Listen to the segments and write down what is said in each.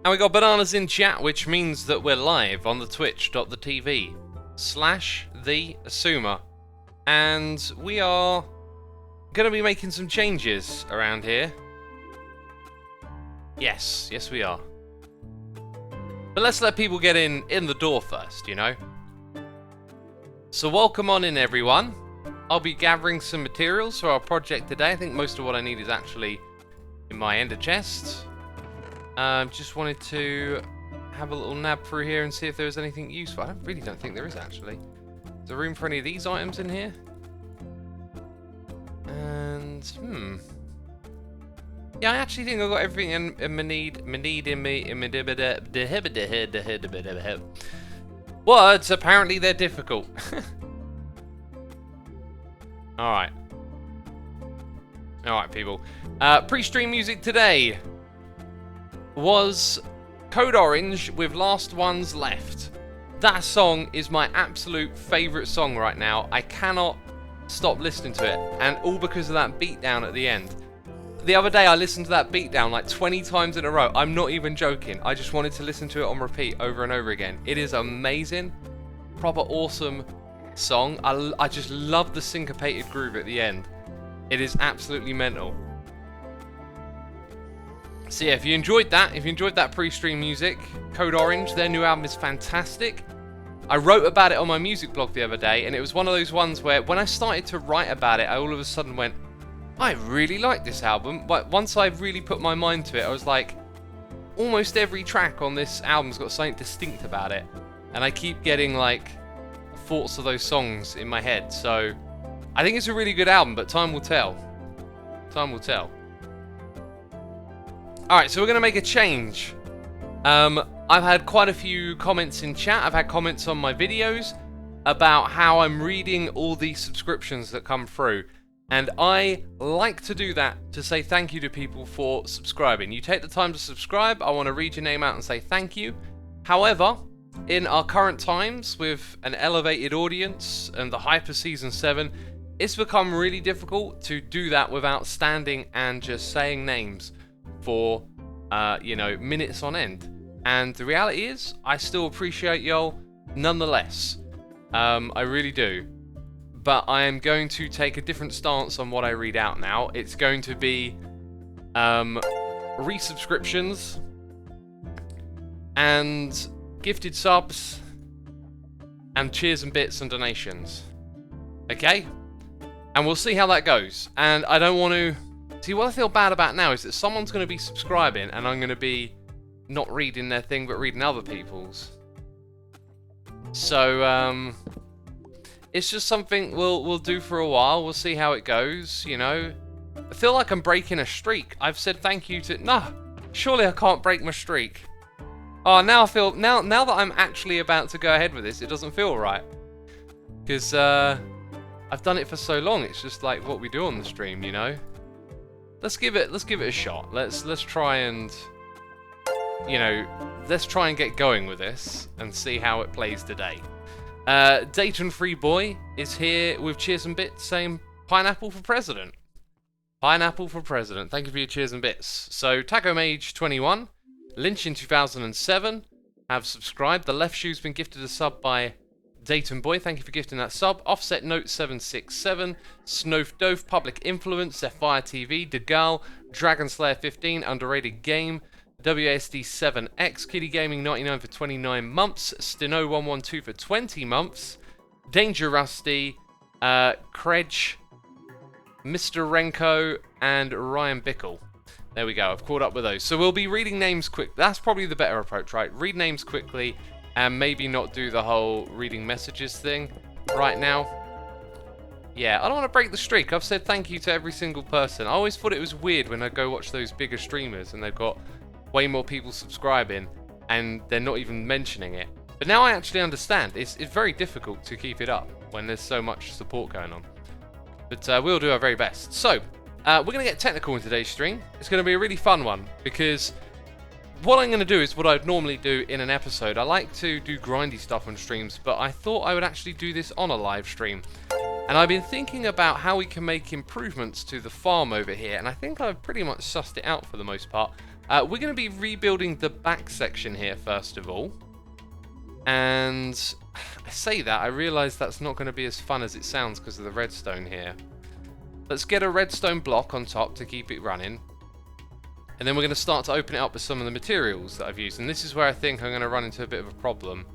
And we got bananas in chat, which means that we're live on the twitch.tv/theassumer. And we are going to be making some changes around here. Yes, we are. But let's let people get in the door first, you know. So welcome on in, everyone. I'll be gathering some materials for our project today. I think most of what I need is actually in my ender chest. Just wanted to have a little nab through here and see if there was anything useful. I really don't think there is, actually. Is there room for any of these items in here? And, yeah, I actually think I've got everything in need in me. Words, apparently they're difficult. Alright. Alright, people. Pre-stream music today was Code Orange with Last Ones Left. That song is my absolute favourite song right now. I cannot stop listening to it. And all because of that beatdown at the end. The other day I listened to that beatdown like 20 times in a row. I'm not even joking. I just wanted to listen to it on repeat over and over again. It is amazing. Proper awesome song. I just love the syncopated groove at the end. It is absolutely mental. So yeah, if you enjoyed that pre-stream music, Code Orange, their new album is fantastic. I wrote about it on my music blog the other day, and it was one of those ones where when I started to write about it, I all of a sudden went, I really like this album. But once I really put my mind to it, I was like, almost every track on this album's got something distinct about it. And I keep getting like thoughts of those songs in my head. So I think it's a really good album, but time will tell. Time will tell. Alright, so we're going to make a change. I've had quite a few comments in chat. I've had comments on my videos about how I'm reading all these subscriptions that come through. And I like to do that to say thank you to people for subscribing. You take the time to subscribe, I want to read your name out and say thank you. However, in our current times with an elevated audience and the Hyper Season 7, it's become really difficult to do that without standing and just saying names for, minutes on end. And the reality is, I still appreciate y'all nonetheless. I really do. But I am going to take a different stance on what I read out now. It's going to be resubscriptions and gifted subs and cheers and bits and donations. Okay? And we'll see how that goes. And I don't want to... See, what I feel bad about now is that someone's going to be subscribing and I'm going to be not reading their thing but reading other people's. So, it's just something we'll do for a while. We'll see how it goes, you know. I feel like I'm breaking a streak. I've said thank you to... No, surely I can't break my streak. Oh, now I feel... Now that I'm actually about to go ahead with this, it doesn't feel right. Because, I've done it for so long. It's just like what we do on the stream, you know. Let's give it a shot. Let's try and... You know, let's try and get going with this and see how it plays today. Dayton Free Boy is here with cheers and bits saying pineapple for president. Pineapple for president. Thank you for your cheers and bits. So Taco Mage 21, Lynch in 2007 have subscribed. The Left Shoe's been gifted a sub by Dayton Boy. Thank you for gifting that sub. Offset Note 767, Snoof Doof, Public Influence, Zephyr TV, Degal, Dragon Slayer 15, Underrated Game, WSD7X, Kitty Gaming 99 for 29 months, Steno112 for 20 months, Danger Rusty, Krej, Mr. Renko, and Ryan Bickle. There we go, I've caught up with those. So we'll be reading names quick. That's probably the better approach, right? Read names quickly and maybe not do the whole reading messages thing right now. Yeah, I don't want to break the streak. I've said thank you to every single person. I always thought it was weird when I go watch those bigger streamers and they've got way more people subscribing and they're not even mentioning it. But now I actually understand. It's very difficult to keep it up when there's so much support going on. But we'll do our very best. So, we're going to get technical in today's stream. It's going to be a really fun one because what I'm going to do is what I'd normally do in an episode. I like to do grindy stuff on streams, but I thought I would actually do this on a live stream. And I've been thinking about how we can make improvements to the farm over here, and I think I've pretty much sussed it out for the most part. We're going to be rebuilding the back section here first of all. And I say that, I realise that's not going to be as fun as it sounds because of the redstone here. Let's get a redstone block on top to keep it running. And then we're going to start to open it up with some of the materials that I've used. And this is where I think I'm going to run into a bit of a problem.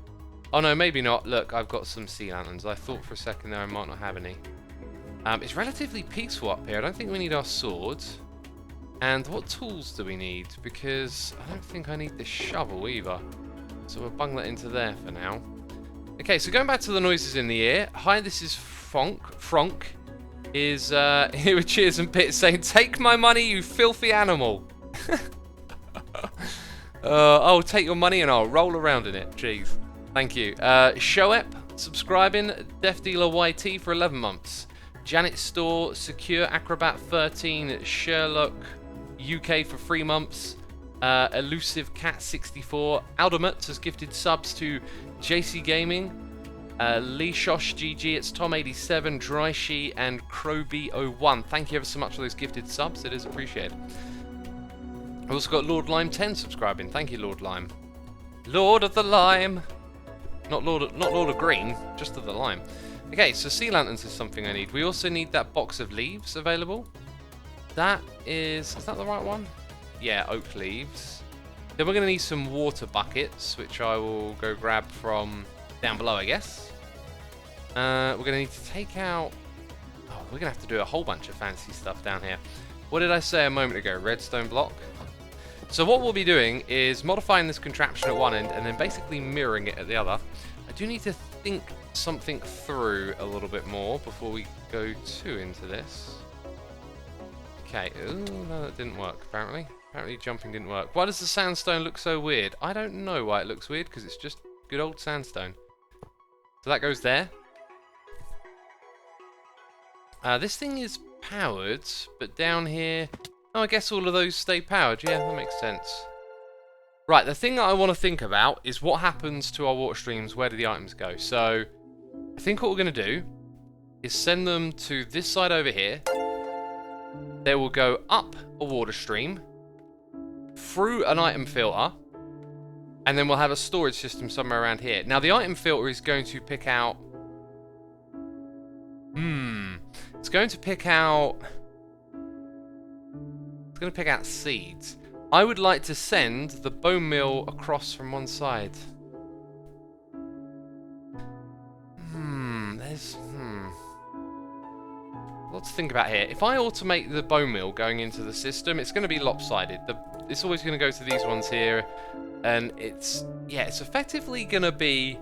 Oh no, maybe not. Look, I've got some sea lanterns. I thought for a second there I might not have any. It's relatively peaceful up here. I don't think we need our swords. And what tools do we need? Because I don't think I need this shovel either. So we'll bung that into there for now. Okay, so going back to the noises in the ear. Hi, this is Fronk. Fronk is here with cheers and pits saying, "Take my money, you filthy animal." I'll take your money and I'll roll around in it. Jeez. Thank you. Shoep, subscribing. Death Dealer YT for 11 months. Janet Store, Secure Acrobat 13, Sherlock UK for 3 months. Elusive Cat 64. Aldemut has gifted subs to JC Gaming. Lee Shosh GG, it's Tom87, Dryshi, and Croby01. Thank you ever so much for those gifted subs, it is appreciated. I've also got Lord Lime 10 subscribing. Thank you, Lord Lime. Lord of the Lime. Not Lord of Green, just of the Lime. Okay, so sea lanterns is something I need. We also need that box of leaves available. That is that the right one? Yeah, oak leaves. Then we're going to need some water buckets, which I will go grab from down below, I guess. We're going to need to take out... Oh, we're going to have to do a whole bunch of fancy stuff down here. What did I say a moment ago? Redstone block? So what we'll be doing is modifying this contraption at one end and then basically mirroring it at the other. I do need to think something through a little bit more before we go too into this. Okay, ooh, no, that didn't work apparently. Apparently jumping didn't work. Why does the sandstone look so weird? I don't know why it looks weird, because it's just good old sandstone. So that goes there. This thing is powered, but down here... Oh, I guess all of those stay powered. Yeah, that makes sense. Right, the thing that I want to think about is what happens to our water streams. Where do the items go? So, I think what we're going to do is send them to this side over here. They will go up a water stream, through an item filter, and then we'll have a storage system somewhere around here. Now, the item filter is going to pick out... It's going to pick out... It's going to pick out seeds. I would like to send the bone meal across from one side. There's... Let's think about here. If I automate the bone meal going into the system, it's going to be lopsided. It's always going to go to these ones here. And it's... Yeah, it's effectively going to be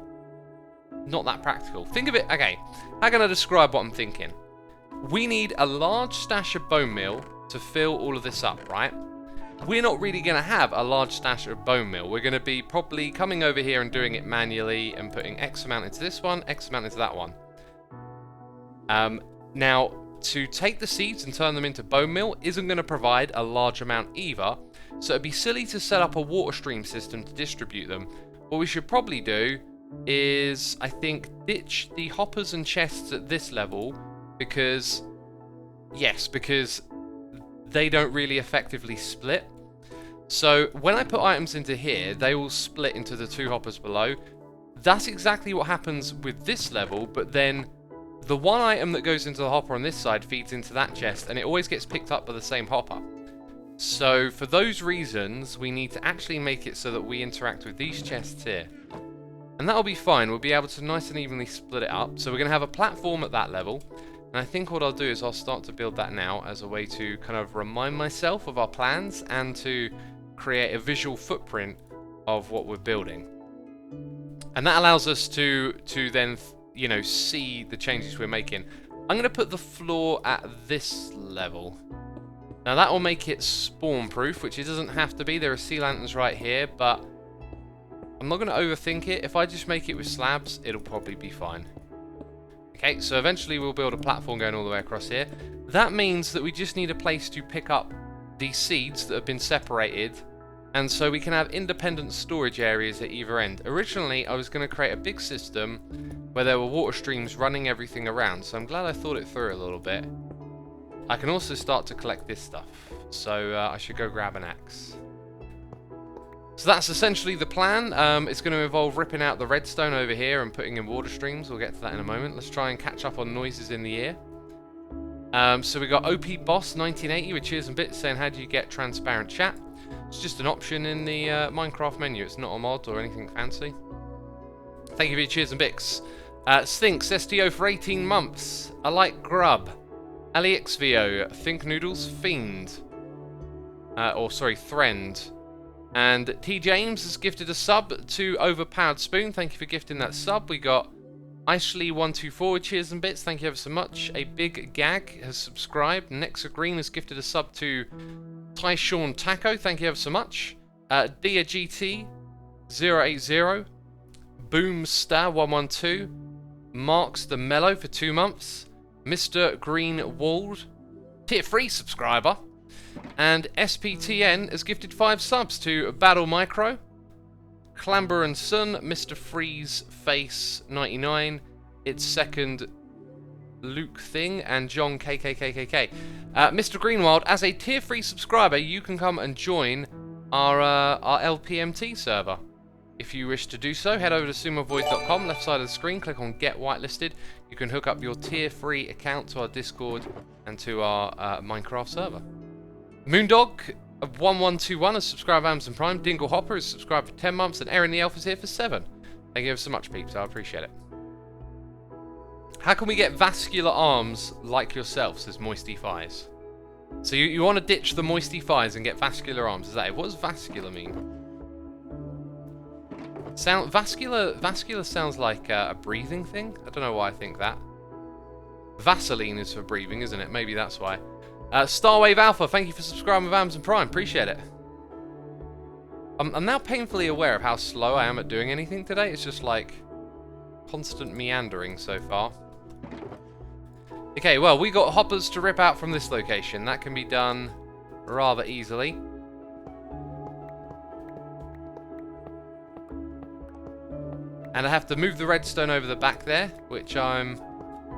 not that practical. Think of it... Okay, how can I describe what I'm thinking? We need a large stash of bone meal to fill all of this up, right? We're not really going to have a large stash of bone meal. We're going to be probably coming over here and doing it manually and putting X amount into this one, X amount into that one. Now, to take the seeds and turn them into bone meal isn't going to provide a large amount either, so it'd be silly to set up a water stream system to distribute them. What we should probably do is, I think, ditch the hoppers and chests at this level because, yes, because they don't really effectively split. So when I put items into here, they will split into the 2 hoppers below. That's exactly what happens with this level, but then the one item that goes into the hopper on this side feeds into that chest, and it always gets picked up by the same hopper. So for those reasons, we need to actually make it so that we interact with these chests here. And that'll be fine. We'll be able to nice and evenly split it up. So we're going to have a platform at that level. And I think what I'll do is I'll start to build that now as a way to kind of remind myself of our plans and to create a visual footprint of what we're building. And that allows us to then, you know, see the changes we're making. I'm going to put the floor at this level. Now that will make it spawn proof, which it doesn't have to be. There are sea lanterns right here, but I'm not going to overthink it. If I just make it with slabs, it'll probably be fine. Okay, so eventually we'll build a platform going all the way across here. That means that we just need a place to pick up these seeds that have been separated, and so we can have independent storage areas at either end. Originally, I was going to create a big system where there were water streams running everything around, so I'm glad I thought it through a little bit. I can also start to collect this stuff, so I should go grab an axe. So that's essentially the plan. It's going to involve ripping out the redstone over here and putting in water streams. We'll get to that in a moment. Let's try and catch up on noises in the ear. So we got OP Boss 1980 with cheers and bits saying, how do you get transparent chat? It's just an option in the Minecraft menu. It's not a mod or anything fancy. Thank you for your cheers and bits. Stinks STO for 18 months. I like grub. AliXVO, Think Noodles, Fiend. Thrend. And T James has gifted a sub to Overpowered Spoon. Thank you for gifting that sub. We got Ishley124 with cheers and bits. Thank you ever so much. A Big Gag has subscribed. Nexa Green has gifted a sub to Tyshawn Taco. Thank you ever so much. Dia GT 080. Boomstar112. Marks the Mellow for 2 months. Mr. Green Walled, tier 3 subscriber. And SPTN has gifted 5 subs to Battle Micro, Clamber and Sun, Mr. Freeze Face 99, It's Second Luke Thing, and John KKKKK. Mr. Greenwild, as a tier 3 subscriber, you can come and join our LPMT server. If you wish to do so, head over to sumovoid.com, left side of the screen, click on Get Whitelisted. You can hook up your tier 3 account to our Discord and to our Minecraft server. Moondog of 1121 has subscribed to Amazon Prime. Dingle Hopper has subscribed for 10 months, and Erin the Elf is here for 7. Thank you ever so much, peeps. I appreciate it. How can we get vascular arms like yourself, says Moisty Fies. So you want to ditch the Moisty Fies and get vascular arms, is that it? What does vascular mean? Vascular sounds like a breathing thing. I don't know why I think that. Vaseline is for breathing, isn't it? Maybe that's why. Starwave Alpha, thank you for subscribing with Amazon Prime. Appreciate it. I'm now painfully aware of how slow I am at doing anything today. It's just like constant meandering so far. Okay, well, we got hoppers to rip out from this location. That can be done rather easily. And I have to move the redstone over the back there, which I'm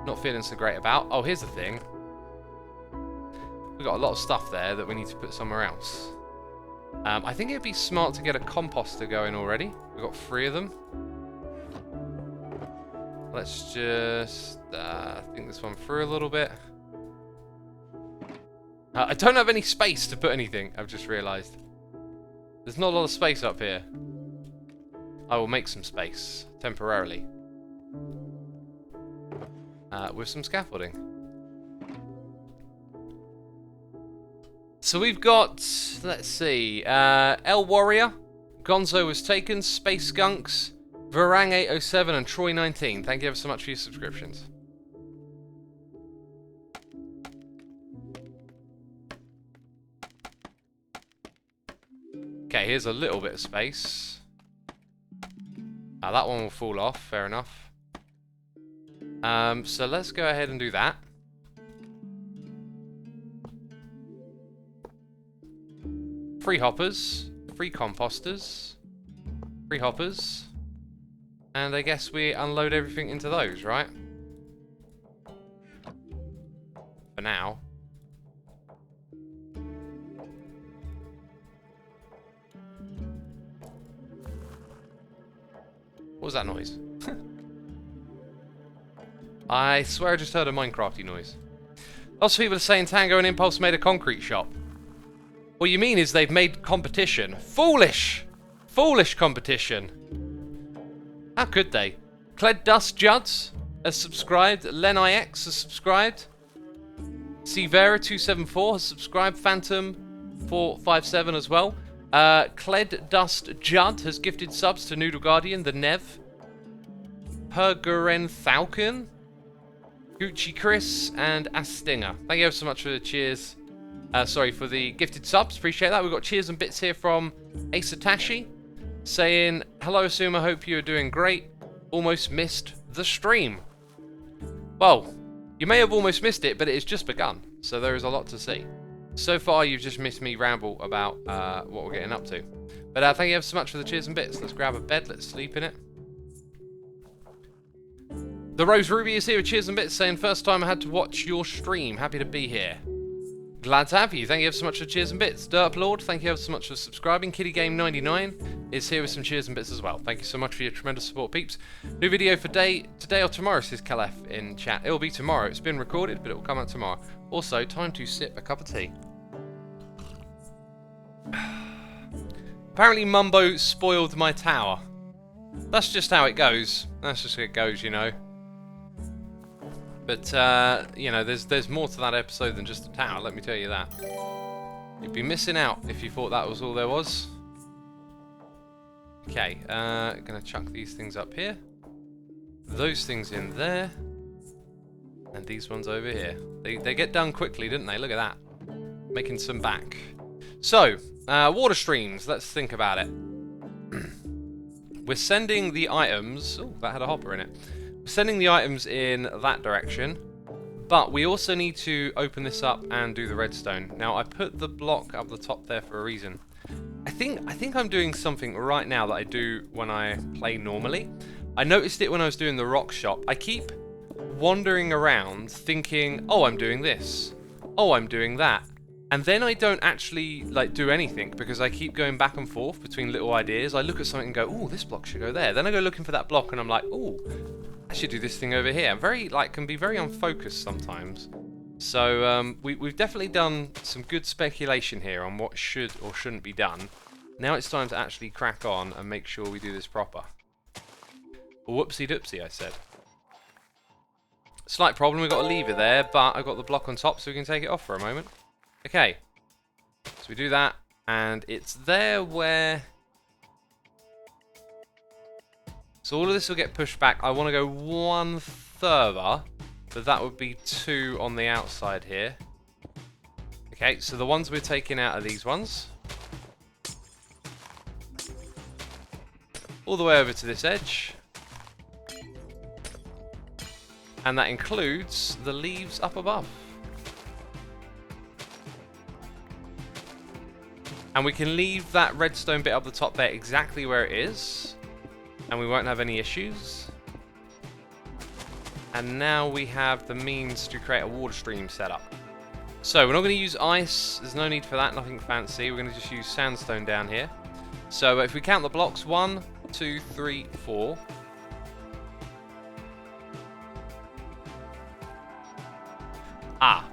not feeling so great about. Oh, here's the thing. We've got a lot of stuff there that we need to put somewhere else. I think it'd be smart to get a composter going already. We've got 3 of them. Let's just think this one through a little bit. I don't have any space to put anything, I've just realised. There's not a lot of space up here. I will make some space, temporarily. With some scaffolding. So we've got, let's see, El Warrior, Gonzo Was Taken, Space Skunks, Varang 807 and Troy 19. Thank you ever so much for your subscriptions. Okay, here's a little bit of space. That one will fall off, fair enough. So let's go ahead and do that. 3 hoppers, 3 composters, 3 hoppers, and I guess we unload everything into those, right? For now. What was that noise? I swear I just heard a Minecrafty noise. Lots of people are saying Tango and Impulse made a concrete shop. What you mean is they've made competition. Foolish! Foolish competition. How could they? Cled Dust Juds has subscribed. Len IX has subscribed. Severa274 has subscribed. Phantom457 as well. Cled Dust Judd has gifted subs to Noodle Guardian, the Nev. Perguren Falcon, Gucci Chris, and Astinger. Thank you so much for the cheers. Sorry, for the gifted subs. Appreciate that. We've got cheers and bits here from Asatashi saying, hello, Asuma. Hope you're doing great. Almost missed the stream. Well, you may have almost missed it, but it has just begun. So there is a lot to see. So far, you've just missed me ramble about what we're getting up to. But thank you so much for the cheers and bits. Let's grab a bed. Let's sleep in it. The Rose Ruby is here with cheers and bits saying, first time I had to watch your stream. Happy to be here. Glad to have you. Thank you ever so much for cheers and bits. Derp Lord, thank you ever so much for subscribing. KittyGame99 is here with some cheers and bits as well. Thank you so much for your tremendous support, peeps. New video for today or tomorrow, says Calef in chat. It will be tomorrow. It's been recorded, but it will come out tomorrow. Also, time to sip a cup of tea. Apparently Mumbo spoiled my tower. That's just how it goes. That's just how it goes, you know. But, you know, there's more to that episode than just a tower, let me tell you that. You'd be missing out if you thought that was all there was. Okay, gonna chuck these things up here. Those things in there. And these ones over here. They get done quickly, didn't they? Look at that. Making some back. So, water streams, let's think about it. We're sending the items... Oh, that had a hopper in it. We're sending the items in that direction, but we also need to open this up and do the redstone. Now, I put the block up the top there for a reason. I think I'm doing something right now that I do when I play normally. I noticed it when I was doing the rock shop. I keep wandering around thinking, oh, I'm doing this. Oh, I'm doing that. And then I don't actually like do anything because I keep going back and forth between little ideas. I look at something and go, oh, this block should go there. Then I go looking for that block and I'm like, oh, I should do this thing over here. I'm very, like, can be very unfocused sometimes. So we've definitely done some good speculation here on what should or shouldn't be done. Now it's time to actually crack on and make sure we do this proper. Whoopsie doopsie, I said. Slight problem, we've got a lever there, but I've got the block on top so we can take it off for a moment. Okay, so we do that, and it's there where... So all of this will get pushed back. I want to go one further, but that would be 2 on the outside here. Okay, so the ones we're taking out are these ones. All the way over to this edge. And that includes the leaves up above. And we can leave that redstone bit up the top there exactly where it is. And we won't have any issues. And now we have the means to create a water stream setup. So we're not going to use ice. There's no need for that. Nothing fancy. We're going to just use sandstone down here. So if we count the blocks, 1, 2, 3, 4. Ah.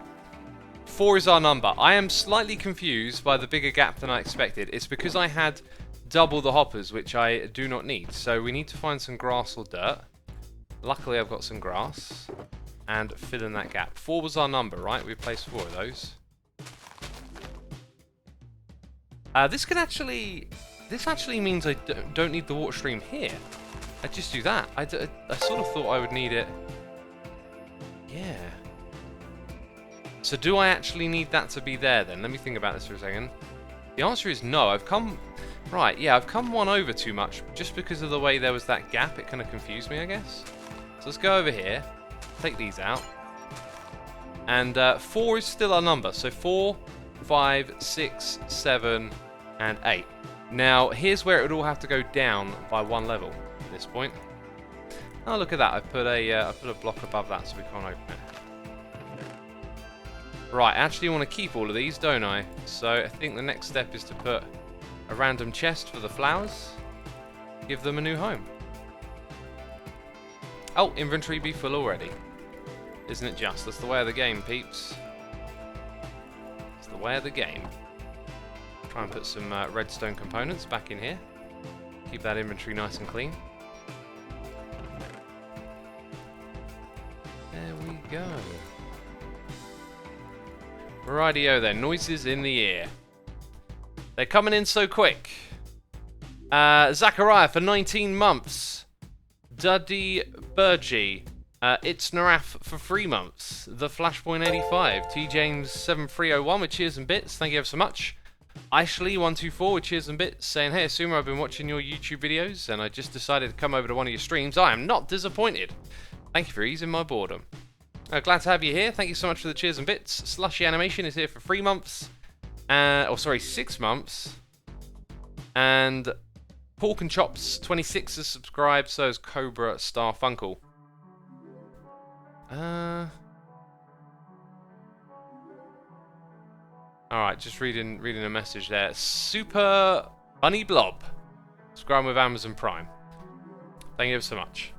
4 is our number. I am slightly confused by the bigger gap than I expected. It's because I had double the hoppers, which I do not need. So we need to find some grass or dirt. Luckily, I've got some grass. And fill in that gap. 4 was our number, right? We placed 4 of those. This actually means I don't need the water stream here. I just do that. I sort of thought I would need it. Yeah. So do I actually need that to be there then? Let me think about this for a second. The answer is no. I've come one over too much just because of the way there was that gap. It kind of confused me, I guess. So let's go over here, take these out. And 4 is still our number. So 4, 5, 6, 7, and 8. Now, here's where it would all have to go down by 1 level at this point. Oh, look at that. I put a block above that so we can't open it. Right, I actually want to keep all of these, don't I? So I think the next step is to put a random chest for the flowers. Give them a new home. Oh, inventory be full already. Isn't it just? That's the way of the game, peeps. It's the way of the game. Try and put some redstone components back in here. Keep that inventory nice and clean. There we go. Rightio then, noises in the ear. They're coming in so quick. Zachariah for 19 months. Duddy Burgee. It's Naraf for 3 months. The Flashpoint85. T James 7301 with cheers and bits. Thank you ever so much. Ashley124 with cheers and bits saying, hey Asuma, I've been watching your YouTube videos and I just decided to come over to one of your streams. I am not disappointed. Thank you for easing my boredom. Glad to have you here. Thank you so much for the cheers and bits. Slushy Animation is here for 3 months. 6 months. And Pork and Chops 26 has subscribed, so is Cobra Star Funkle. Alright, just reading a message there. Super Bunny Blob. Subscribe with Amazon Prime. Thank you so much.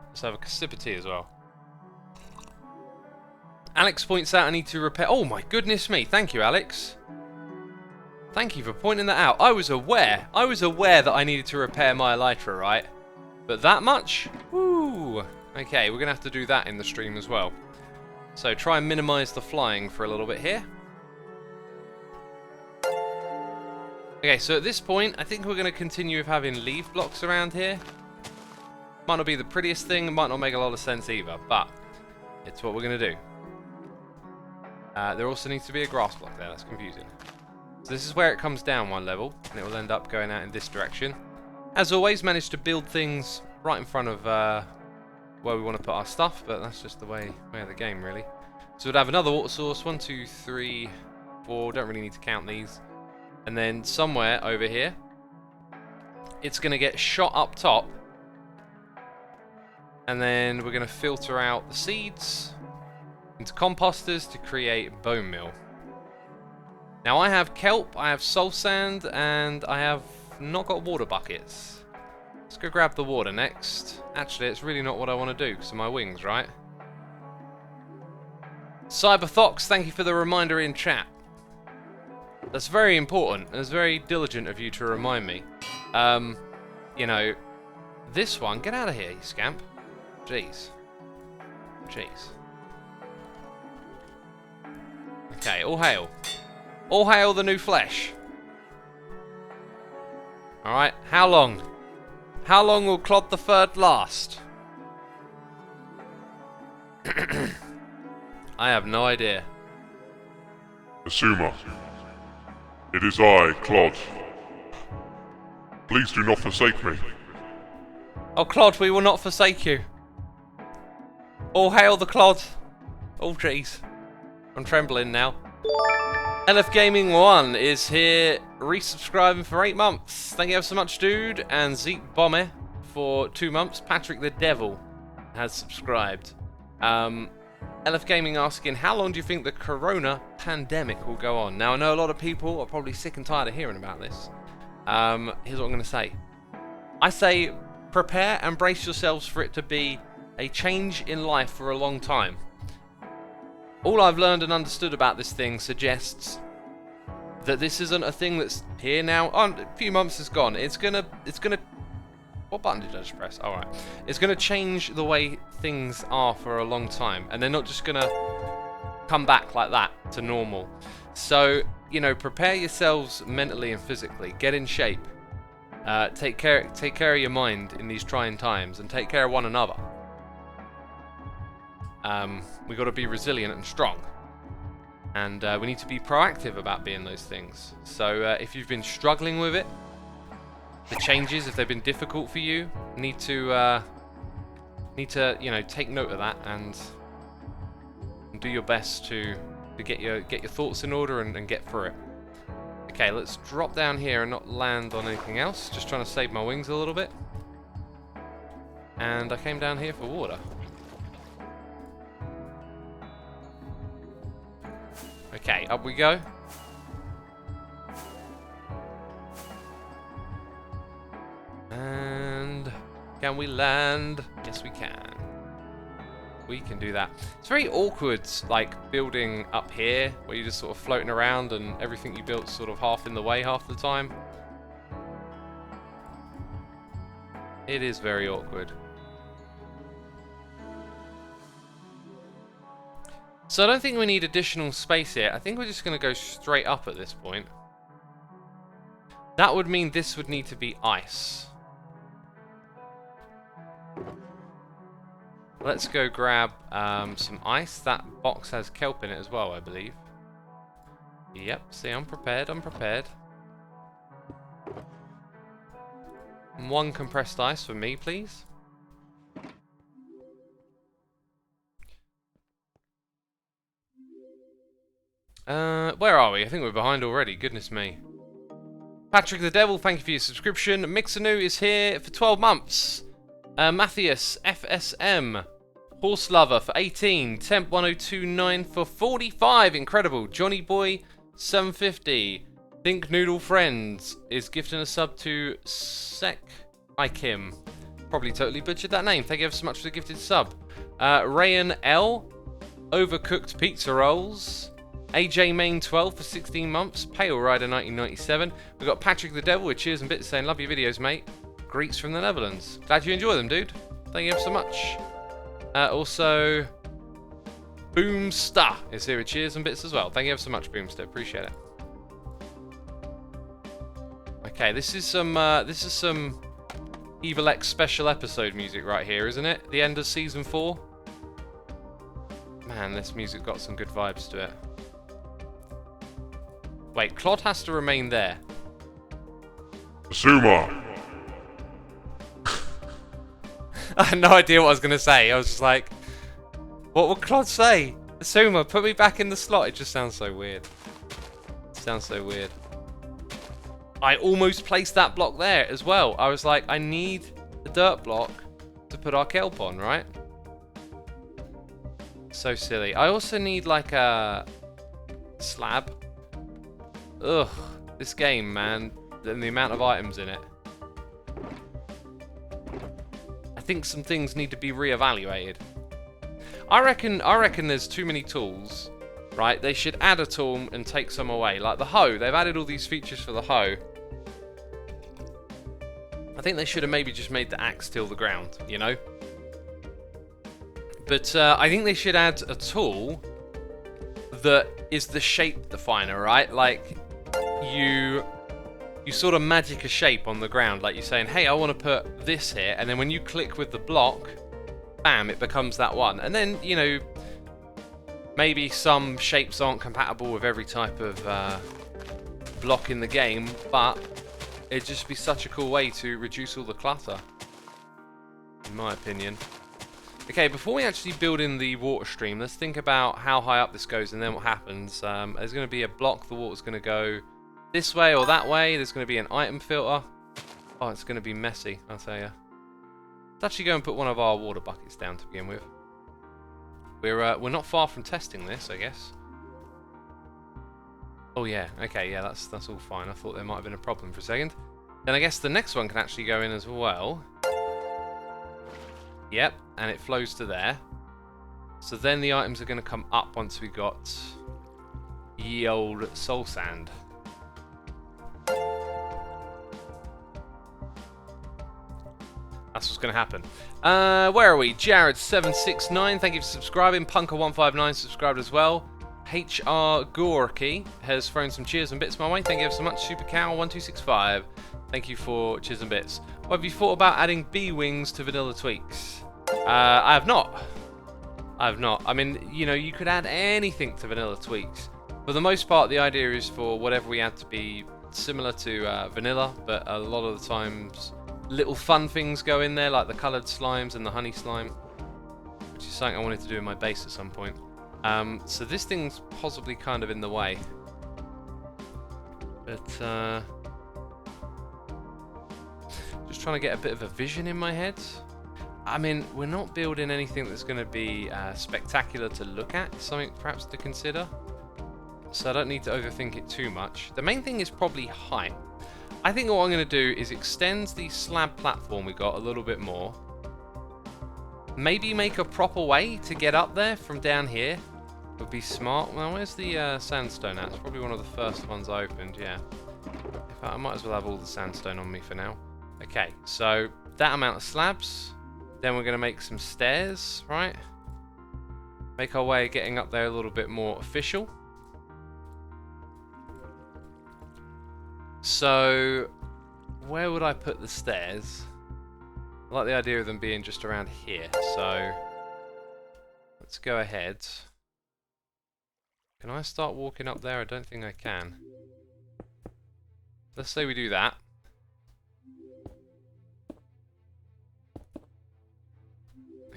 Let's have a sip of tea as well. Alex points out I need to repair... Oh my goodness me. Thank you, Alex. Thank you for pointing that out. I was aware that I needed to repair my elytra, right? But that much? Woo! Okay, we're going to have to do that in the stream as well. So try and minimize the flying for a little bit here. Okay, so at this point, I think we're going to continue with having leaf blocks around here. Might not be the prettiest thing, might not make a lot of sense either, but it's what we're going to do. There also needs to be a grass block there, that's confusing. So this is where it comes down one level, and it will end up going out in this direction. As always, managed to build things right in front of where we want to put our stuff, but that's just the way of the game, really. So we'd have another water source, 1, 2, 3, 4, don't really need to count these. And then somewhere over here, it's going to get shot up top. And then we're going to filter out the seeds into composters to create bone meal. Now I have kelp, I have soul sand, and I have not got water buckets. Let's go grab the water next. Actually, it's really not what I want to do because of my wings, right? Cyberthox, thank you for the reminder in chat. That's very important, and it's very diligent of you to remind me. You know, this one, get out of here, you scamp. Jeez. Jeez. Okay, all hail. All hail the new flesh. Alright, how long? How long will Clod the Third last? I have no idea. Asuma, it is I, Clod. Please do not forsake me. Oh, Clod, we will not forsake you. All hail the Clod. Oh, jeez. I'm trembling now. LF Gaming 1 is here, resubscribing for 8 months. Thank you ever so much, dude. And Zeke Bomber for 2 months. Patrick the Devil has subscribed. LF Gaming asking, how long do you think the corona pandemic will go on? Now, I know a lot of people are probably sick and tired of hearing about this. Here's what I'm going to say. I say, prepare and brace yourselves for it to be a change in life for a long time. All I've learned and understood about this thing suggests that this isn't a thing that's here now. Oh, a few months is gone. It's gonna. What button did I just press? All right. It's gonna change the way things are for a long time, and they're not just gonna come back like that to normal. So, you know, prepare yourselves mentally and physically. Get in shape. Take care of your mind in these trying times, and take care of one another. We've got to be resilient and strong, and we need to be proactive about being those things. So if you've been struggling with it, the changes, if they've been difficult for you, need to you know, take note of that and do your best to get your thoughts in order and get through it. Okay, let's drop down here and not land on anything else. Just trying to save my wings a little bit. And I came down here for water. Okay, up we go. And can we land? Yes, we can. We can do that. It's very awkward, like, building up here, where you're just sort of floating around and everything you built's sort of half in the way half the time. It is very awkward. So I don't think we need additional space here. I think we're just going to go straight up at this point. That would mean this would need to be ice. Let's go grab some ice. That box has kelp in it as well, I believe. Yep, see, I'm prepared, I'm prepared. 1 compressed ice for me, please. Where are we? I think we're behind already. Goodness me. Patrick the Devil, thank you for your subscription. Mixanu is here for 12 months. Matthias, FSM, Horse Lover for 18. Temp 1029 for 45. Incredible. Johnny Boy 750. Think Noodle Friends is gifting a sub to Sek Ikim. Probably totally butchered that name. Thank you ever so much for the gifted sub. Rayan L. Overcooked Pizza Rolls. AJ Main 12 for 16 months. Pale Rider 1997. We've got Patrick the Devil with cheers and bits saying, love your videos, mate. Greets from the Netherlands. Glad you enjoy them, dude. Thank you ever so much. Also, Boomster is here with cheers and bits as well. Thank you ever so much, Boomster. Appreciate it. Okay, this is some Evil X special episode music right here, isn't it? The end of season 4. Man, this music got some good vibes to it. Wait, Clod has to remain there. Asuma! I had no idea what I was going to say. I was just like, what would Clod say? Asuma, put me back in the slot. It just sounds so weird. It sounds so weird. I almost placed that block there as well. I was like, I need a dirt block to put our kelp on, right? So silly. I also need like a slab. Ugh, this game, man. And the amount of items in it. I think some things need to be reevaluated. I reckon there's too many tools, right? They should add a tool and take some away. Like the hoe, they've added all these features for the hoe. I think they should have maybe just made the axe till the ground, you know? But I think they should add a tool that is the shape definer, right? Like, you sort of magic a shape on the ground. Like you're saying, hey, I want to put this here. And then when you click with the block, bam, it becomes that one. And then, you know, maybe some shapes aren't compatible with every type of block in the game, but it'd just be such a cool way to reduce all the clutter, in my opinion. Okay, before we actually build in the water stream, let's think about how high up this goes and then what happens. There's going to be a block, the water's going to go this way or that way. There's going to be an item filter. Oh, it's going to be messy, I'll tell you. Let's actually go and put one of our water buckets down to begin with. We're not far from testing this, I guess. Oh yeah, okay, yeah, that's all fine. I thought there might have been a problem for a second. Then I guess the next one can actually go in as well. Yep, and it flows to there. So then the items are going to come up once we got ye old soul sand. That's what's going to happen. Where are we? Jared769, thank you for subscribing. Punker159 subscribed as well. HR Gorky has thrown some cheers and bits my way. Thank you so much. Supercow1265. Thank you for cheers and bits. What have you thought about adding bee wings to vanilla tweaks? I have not. I mean, you know, you could add anything to vanilla tweaks. For the most part, the idea is for whatever we add to be similar to vanilla, but a lot of the times little fun things go in there, like the coloured slimes and the honey slime, which is something I wanted to do in my base at some point. So this thing's possibly kind of in the way. But, just trying to get a bit of a vision in my head. I mean, we're not building anything that's going to be spectacular to look at, something perhaps to consider. So I don't need to overthink it too much. The main thing is probably height. I think what I'm going to do is extend the slab platform we got a little bit more. Maybe make a proper way to get up there from down here. Would be smart. Well, where's the sandstone at? It's probably one of the first ones I opened, yeah. In fact, I might as well have all the sandstone on me for now. Okay, so that amount of slabs. Then we're going to make some stairs, right? Make our way getting up there a little bit more official. So, where would I put the stairs? I like the idea of them being just around here, so let's go ahead. Can I start walking up there? I don't think I can. Let's say we do that.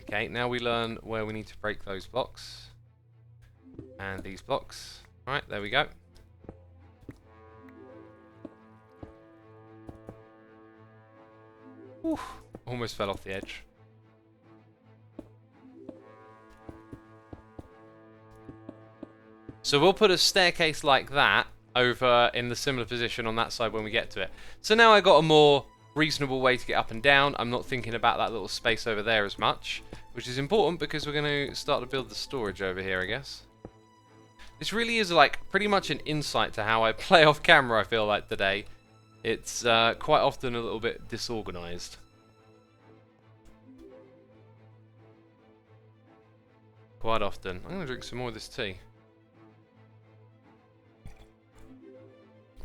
Okay, now we learn where we need to break those blocks. And these blocks. Right, there we go. Whew, almost fell off the edge. So we'll put a staircase like that over in the similar position on that side when we get to it. So now I got a more reasonable way to get up and down. I'm not thinking about that little space over there as much, which is important because we're going to start to build the storage over here, I guess. This really is like pretty much an insight to how I play off camera, I feel like, today. It's quite often a little bit disorganized. Quite often. I'm going to drink some more of this tea.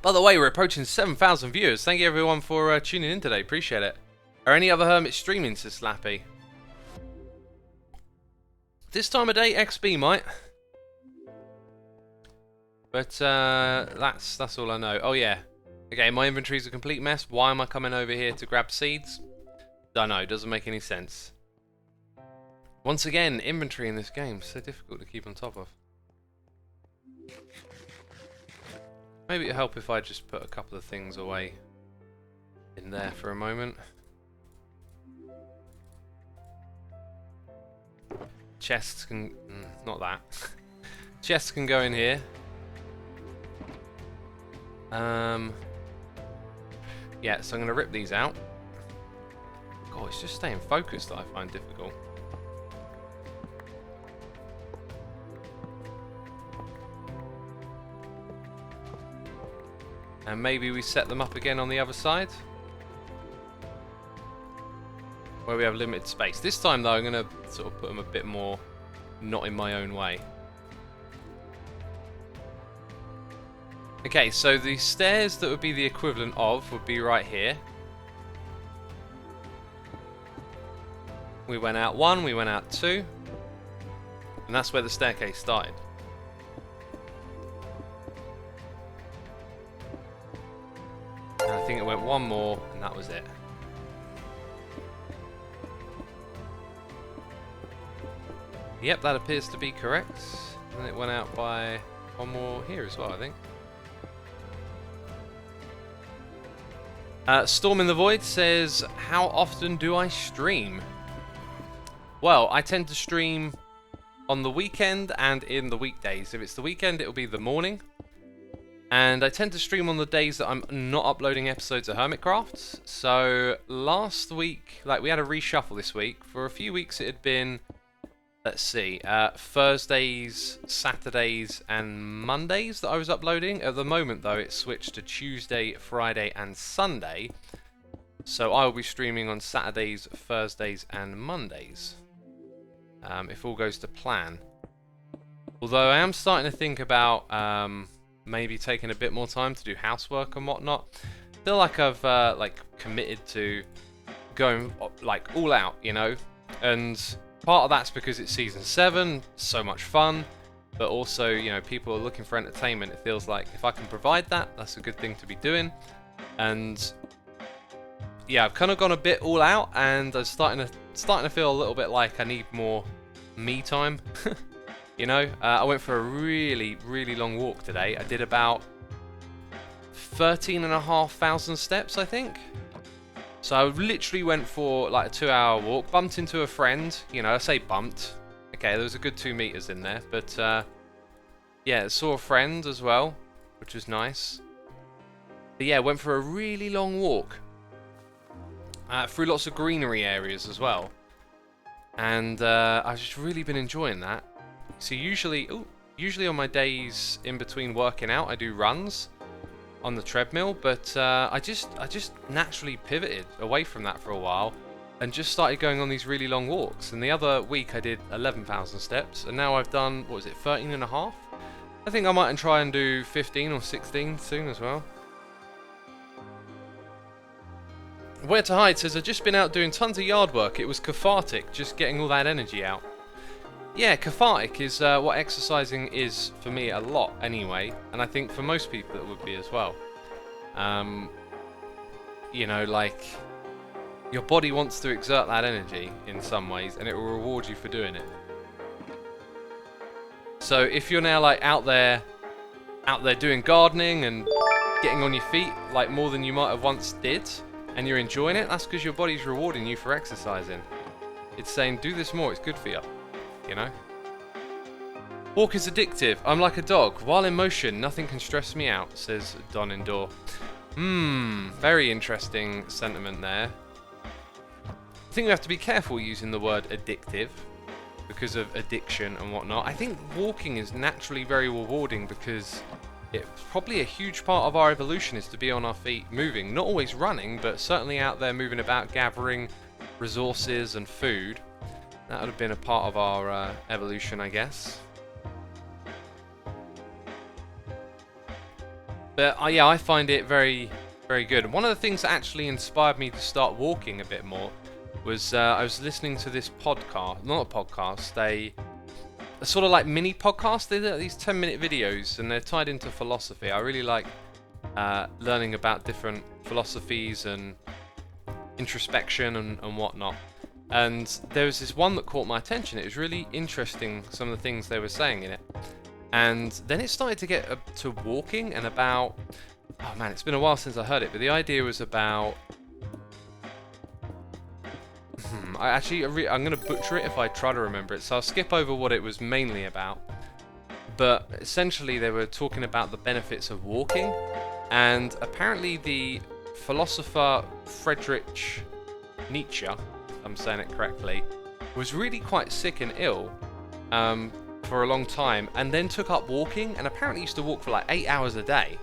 By the way, we're approaching 7,000 viewers. Thank you everyone for tuning in today. Appreciate it. Are any other hermits streaming, says Slappy? This time of day, XB might. But that's all I know. Oh yeah. Okay, my inventory's a complete mess. Why am I coming over here to grab seeds? Don't know. Doesn't make any sense. Once again, inventory in this game is so difficult to keep on top of. Maybe it'll help if I just put a couple of things away in there for a moment. Chests can... not that. Chests can go in here. Yeah, so I'm going to rip these out. God, it's just staying focused that I find difficult. And maybe we set them up again on the other side, where we have limited space. This time though, I'm going to sort of put them a bit more not in my own way. Okay, so the stairs that would be the equivalent of would be right here. We went out 1, we went out 2, and that's where the staircase started. And I think it went 1 more, and that was it. Yep, that appears to be correct. And it went out by 1 more here as well, I think. Storm in the Void says, how often do I stream? Well, I tend to stream on the weekend and in the weekdays. If it's the weekend, it'll be the morning. And I tend to stream on the days that I'm not uploading episodes of Hermitcraft. So last week, like we had a reshuffle this week. For a few weeks it had been, let's see, Thursdays, Saturdays and Mondays that I was uploading. At the moment though, it's switched to Tuesday, Friday and Sunday. So I will be streaming on Saturdays, Thursdays and Mondays. If all goes to plan. Although I am starting to think about maybe taking a bit more time to do housework and whatnot. I feel like I've like committed to going like all out, you know, and part of that's because it's season 7, so much fun, but also, you know, people are looking for entertainment. It feels like if I can provide that, that's a good thing to be doing. And yeah, I've kind of gone a bit all out, and I'm starting to feel a little bit like I need more me time. You know, I went for a really long walk today. I did about 13,500 steps, I think. So I literally went for like a 2-hour walk, bumped into a friend. You know, I say bumped. Okay, there was a good 2 meters in there, but yeah, saw a friend as well, which was nice. But yeah, went for a really long walk through lots of greenery areas as well, and I've just really been enjoying that. So usually on my days in between working out, I do runs on the treadmill, but I just naturally pivoted away from that for a while and just started going on these really long walks. And the other week I did 11,000 steps, and now I've done, what was it, 13.5? I think I might try and do 15 or 16 soon as well. Where to Hide says, I've just been out doing tons of yard work. It was cathartic, just getting all that energy out. Yeah, cathartic is what exercising is for me a lot anyway, and I think for most people it would be as well. You know, like, your body wants to exert that energy in some ways, and it will reward you for doing it. So if you're now like out there doing gardening and getting on your feet like more than you might have once did, and you're enjoying it, that's because your body's rewarding you for exercising. It's saying, do this more, it's good for you. You know? Walk is addictive. I'm like a dog. While in motion, nothing can stress me out, says Don Indoor. Very interesting sentiment there. I think we have to be careful using the word addictive because of addiction and whatnot. I think walking is naturally very rewarding because it's probably a huge part of our evolution is to be on our feet moving. Not always running, but certainly out there moving about, gathering resources and food. That would have been a part of our evolution, I guess. But yeah, I find it very, very good. And one of the things that actually inspired me to start walking a bit more was I was listening to this podcast, not a podcast, a sort of like mini podcast. They're these 10-minute videos and they're tied into philosophy. I really like learning about different philosophies and introspection and whatnot. And there was this one that caught my attention. It was really interesting, some of the things they were saying in it. And then it started to get to walking and about... Oh man, it's been a while since I heard it, but the idea was about... I'm going to butcher it if I try to remember it, so I'll skip over what it was mainly about. But essentially they were talking about the benefits of walking, and apparently the philosopher Friedrich Nietzsche, if I'm saying it correctly, was really quite sick and ill for a long time, and then took up walking, and apparently used to walk for like 8 hours a day,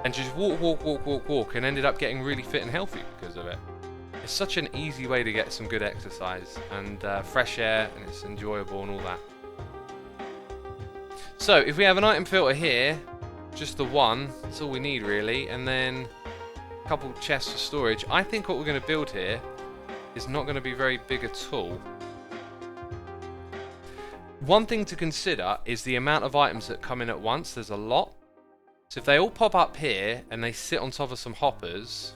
and just walk, and ended up getting really fit and healthy because of it. It's such an easy way to get some good exercise and fresh air, and it's enjoyable and all that. So if we have an item filter here, just the one, that's all we need really, and then a couple chests for storage. I think what we're going to build here is not going to be very big at all. One thing to consider is the amount of items that come in at once. There's a lot. So if they all pop up here and they sit on top of some hoppers...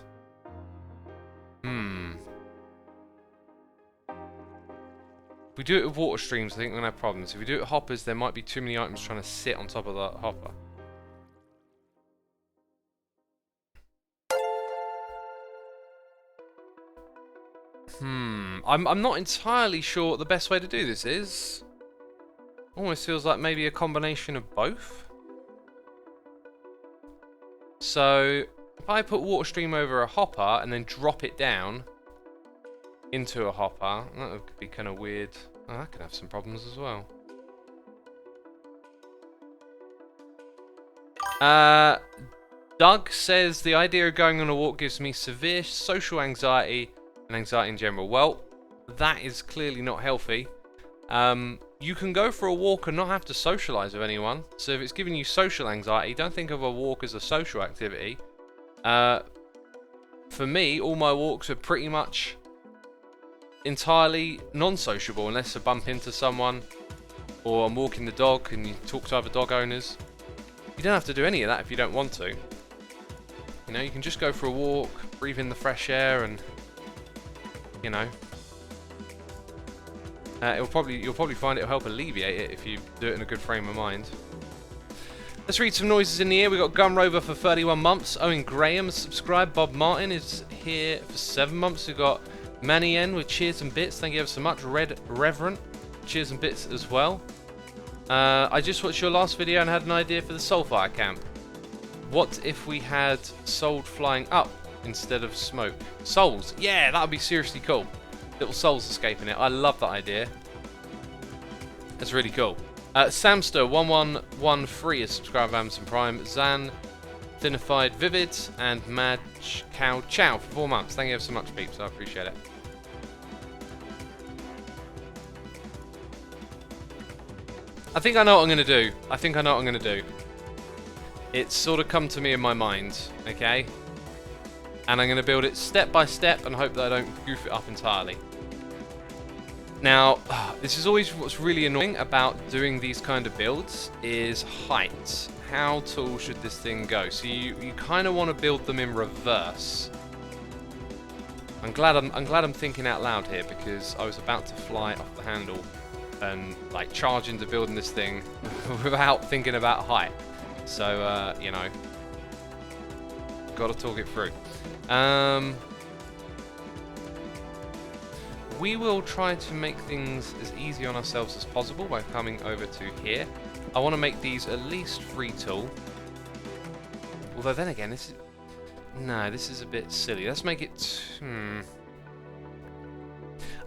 If we do it with water streams, I think we're going to have problems. If we do it with hoppers, there might be too many items trying to sit on top of the hopper. I'm not entirely sure what the best way to do this is. Almost feels like maybe a combination of both. So, if I put water stream over a hopper and then drop it down into a hopper, that would be kind of weird. Oh, that could have some problems as well. Doug says, the idea of going on a walk gives me severe social anxiety and anxiety in general. Well, that is clearly not healthy. You can go for a walk and not have to socialise with anyone. So if it's giving you social anxiety, don't think of a walk as a social activity. For me, all my walks are pretty much entirely non-sociable unless I bump into someone or I'm walking the dog and you talk to other dog owners. You don't have to do any of that if you don't want to. You know, you can just go for a walk, breathe in the fresh air, and you know, you'll probably find it'll help alleviate it if you do it in a good frame of mind. Let's read some noises in the air. We got Gun Rover for 31 months. Owen Graham subscribed. Bob Martin is here for 7 months. We got Manny N with cheers and bits. Thank you ever so much. Red Reverend, cheers and bits as well. I just watched your last video and had an idea for the Soulfire camp. What if we had soul flying up instead of smoke? Souls, yeah, that would be seriously cool. Little souls escaping it. I love that idea. That's really cool. Samster1113 is subscribed to Amazon Prime. Zan, Thinified Vivid, and Mad Cow Chow for 4 months. Thank you ever so much, peeps. I appreciate it. I think I know what I'm going to do. It's sort of come to me in my mind, okay? And I'm going to build it step by step and hope that I don't goof it up entirely. Now, this is always what's really annoying about doing these kind of builds is height. How tall should this thing go? So you kind of want to build them in reverse. I'm glad I'm thinking out loud here because I was about to fly off the handle and like charge into building this thing without thinking about height. So you know, got to talk it through. We will try to make things as easy on ourselves as possible by coming over to here. I want to make these at least 3 tall. Although then again, this is... No, this is a bit silly. Let's make it...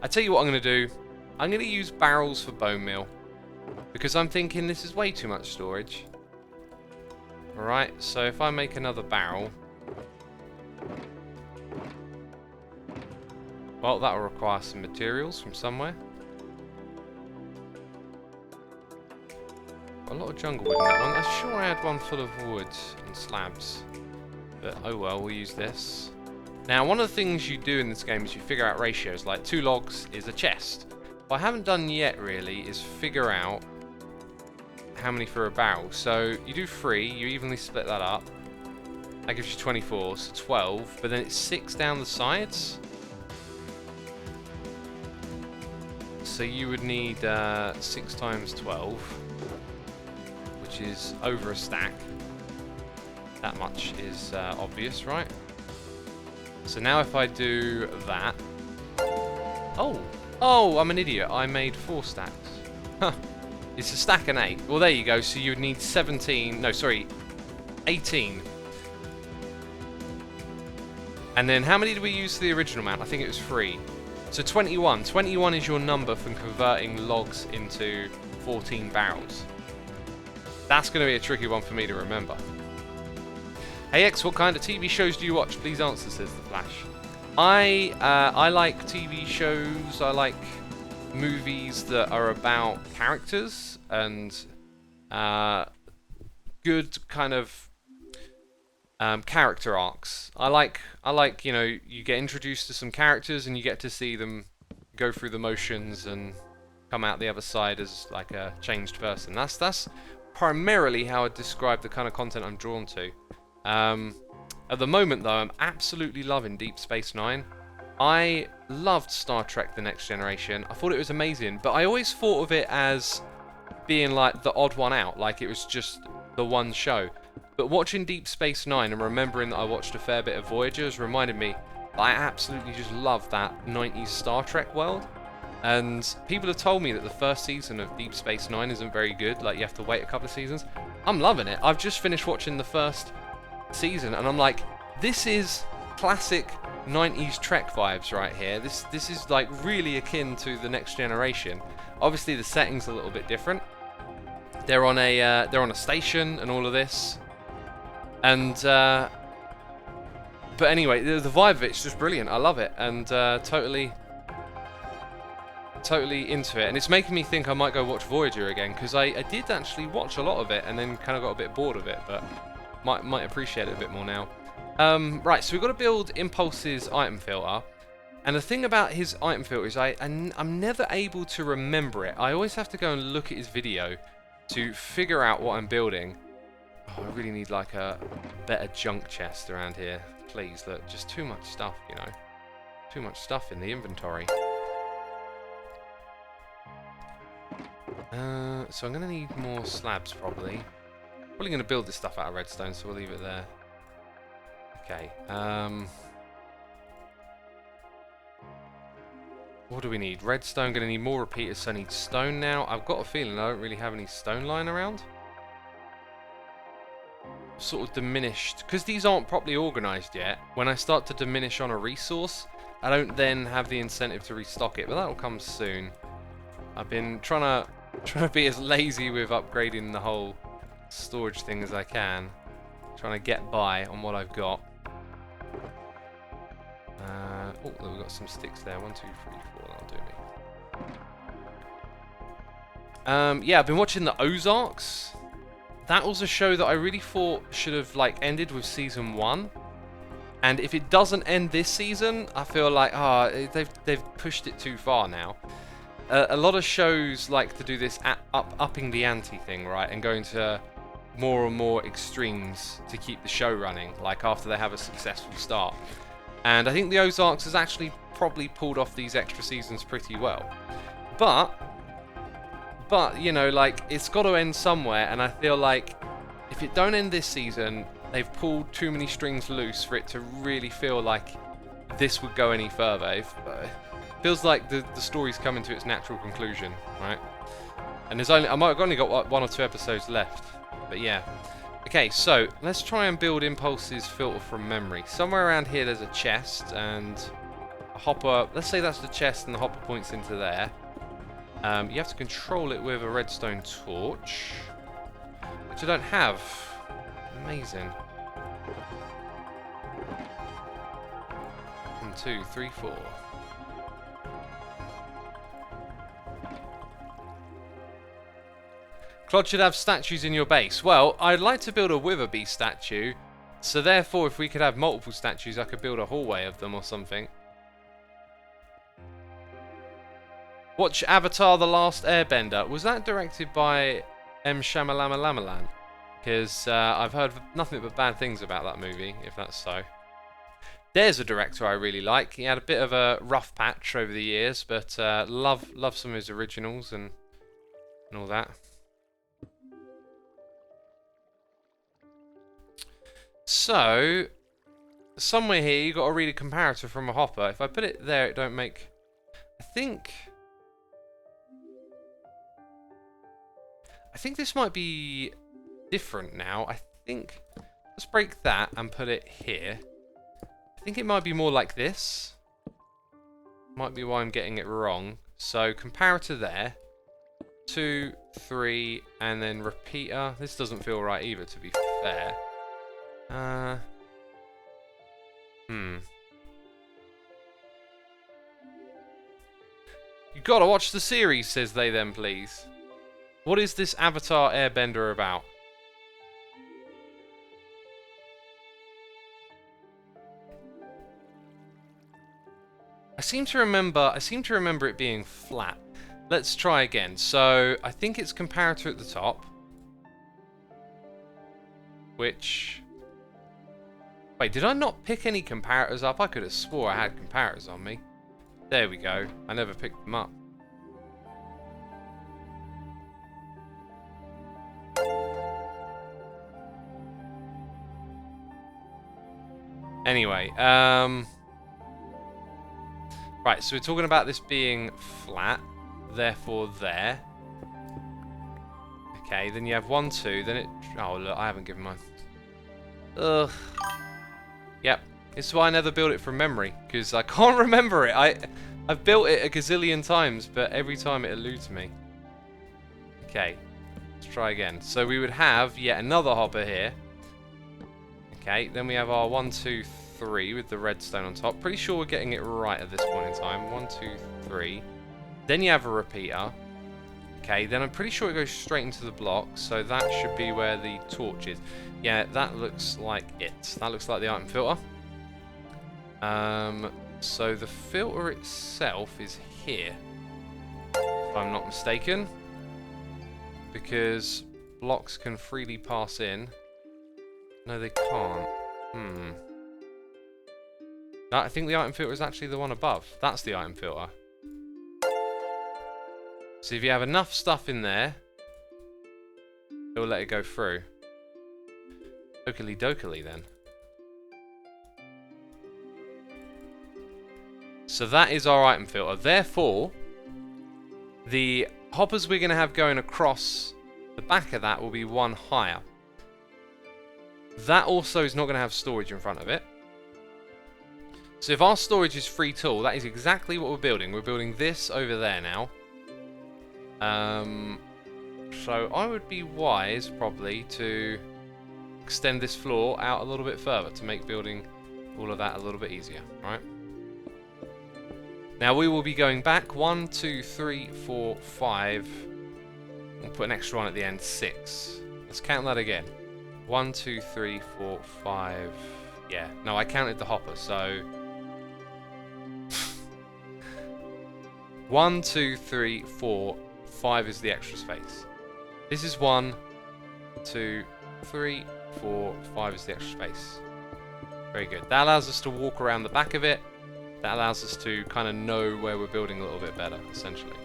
I tell you what I'm going to do. I'm going to use barrels for bone meal. Because I'm thinking this is way too much storage. Alright, so if I make another barrel... Well, that will require some materials from somewhere. A lot of jungle wood in that one. I'm sure I had one full of wood and slabs. But oh well, we'll use this. Now, one of the things you do in this game is you figure out ratios. Like 2 logs is a chest. What I haven't done yet, really, is figure out how many for a barrel. So you do 3, you evenly split that up. That gives you 24, so 12. But then it's 6 down the sides. So you would need 6 times 12, which is over a stack. That much is obvious, right? So now if I do that... Oh, I'm an idiot. I made 4 stacks. Huh. It's a stack and 8. Well, there you go. So you would need 17... No, sorry. 18. And then how many did we use for the original amount? I think it was 3. So 21. 21 is your number for converting logs into 14 barrels. That's going to be a tricky one for me to remember. Hey X, what kind of TV shows do you watch? Please answer, says the Flash. I like TV shows. I like movies that are about characters and good kind of character arcs. I like, you know, you get introduced to some characters and you get to see them go through the motions and come out the other side as like a changed person. That's primarily how I describe the kind of content I'm drawn to. At the moment, though, I'm absolutely loving Deep Space Nine. I loved Star Trek The Next Generation. I thought it was amazing, but I always thought of it as being like the odd one out, like it was just the one show. But watching Deep Space Nine and remembering that I watched a fair bit of Voyager has reminded me that I absolutely just love that 90s Star Trek world. And people have told me that the first season of Deep Space Nine isn't very good, like you have to wait a couple of seasons. I'm loving it. I've just finished watching the first season and I'm like, this is classic 90s Trek vibes right here. This is like really akin to The Next Generation. Obviously the setting's a little bit different. They're on a station and all of this. And but anyway, the vibe of it's just brilliant. I love it and totally into it. And it's making me think I might go watch Voyager again because I did actually watch a lot of it and then kind of got a bit bored of it, but might appreciate it a bit more now. Right, so we've got to build Impulse's item filter. And the thing about his item filter is I'm never able to remember it. I always have to go and look at his video to figure out what I'm building. Oh, I really need like a better junk chest around here. Please, look, just too much stuff, you know. Too much stuff in the inventory. So I'm going to need more slabs probably. Probably going to build this stuff out of redstone, so we'll leave it there. Okay. What do we need? Redstone, going to need more repeaters, so I need stone now. I've got a feeling I don't really have any stone lying around. Sort of diminished, because these aren't properly organised yet. When I start to diminish on a resource, I don't then have the incentive to restock it, but that'll come soon. I've been trying to be as lazy with upgrading the whole storage thing as I can. Trying to get by on what I've got. Oh, we've got some sticks there. 1, 2, 3, 4. That'll do me. Yeah, I've been watching the Ozarks. That was a show that I really thought should have like ended with season 1. And if it doesn't end this season, I feel like they've pushed it too far now. A lot of shows like to do this upping the ante thing, right, and going to more and more extremes to keep the show running, like after they have a successful start. And I think the Ozarks has actually probably pulled off these extra seasons pretty well. But you know, like, it's got to end somewhere, and I feel like if it don't end this season, they've pulled too many strings loose for it to really feel like this would go any further. It feels like the story's coming to its natural conclusion, right? And there's only I've only got what, 1 or 2 episodes left. But yeah. Okay, so let's try and build Impulse's filter from memory. Somewhere around here there's a chest and a hopper. Let's say that's the chest and the hopper points into there. You have to control it with a redstone torch, which I don't have. Amazing. 1, 2, 3, 4. Clod should have statues in your base. Well, I'd like to build a Wither Bee statue, so therefore if we could have multiple statues, I could build a hallway of them or something. Watch Avatar: The Last Airbender. Was that directed by M. Shyamalama? Because I've heard nothing but bad things about that movie, if that's so. There's a director I really like. He had a bit of a rough patch over the years, but love some of his originals and all that. So, somewhere here you got to read a comparator from a hopper. If I put it there, it don't make... I think this might be different now. I think... Let's break that and put it here. I think it might be more like this. Might be why I'm getting it wrong. So, comparator there. 2, 3, and then repeater. This doesn't feel right either, to be fair. You gotta watch the series, says they then, please. What is this Avatar Airbender about? I seem to remember it being flat. Let's try again. So, I think it's comparator at the top. Which... Wait, did I not pick any comparators up? I could have swore I had comparators on me. There we go. I never picked them up. Anyway, right, so we're talking about this being flat, therefore there. Okay, then you have 1, 2, then it... Oh, look, I haven't given mine. Ugh. Yep, this is why I never build it from memory, because I can't remember it. I've built it a gazillion times, but every time it eludes me. Okay, let's try again. So we would have yet another hopper here. Okay, then we have our 1, 2, 3 with the redstone on top. Pretty sure we're getting it right at this point in time. 1, 2, 3. Then you have a repeater. Okay, then I'm pretty sure it goes straight into the block, so that should be where the torch is. Yeah, that looks like it. That looks like the item filter. So the filter itself is here, if I'm not mistaken, because blocks can freely pass in. No, they can't. No, I think the item filter is actually the one above. That's the item filter. So if you have enough stuff in there, it will let it go through. Dokily dokily then. So that is our item filter. Therefore, the hoppers we're going to have going across the back of that will be 1 higher. That also is not going to have storage in front of it. So if our storage is free tool, that is exactly what we're building. We're building this over there now. So I would be wise, probably, to extend this floor out a little bit further to make building all of that a little bit easier, right? Now we will be going back 1, 2, 3, 4, 5. We'll put an extra one at the end, 6. Let's count that again. 1, 2, 3, 4, 5. Yeah, no, I counted the hopper, so 1, 2, 3, 4, 5 is the extra space. This is 1, 2, 3, 4, 5 is the extra space. Very good. That allows us to walk around the back of it. That allows us to kind of know where we're building a little bit better, essentially.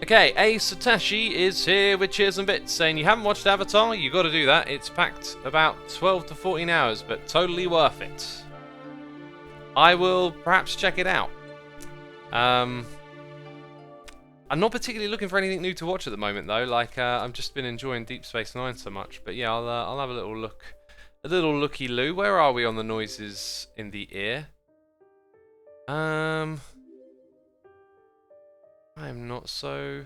Okay, A Satoshi is here with cheers and bits, saying you haven't watched Avatar, you got to do that. It's packed about 12 to 14 hours, but totally worth it. I will perhaps check it out. I'm not particularly looking for anything new to watch at the moment, though. Like, I've just been enjoying Deep Space Nine so much. But yeah, I'll have a little look. A little looky-loo. Where are we on the noises in the ear? I'm not so...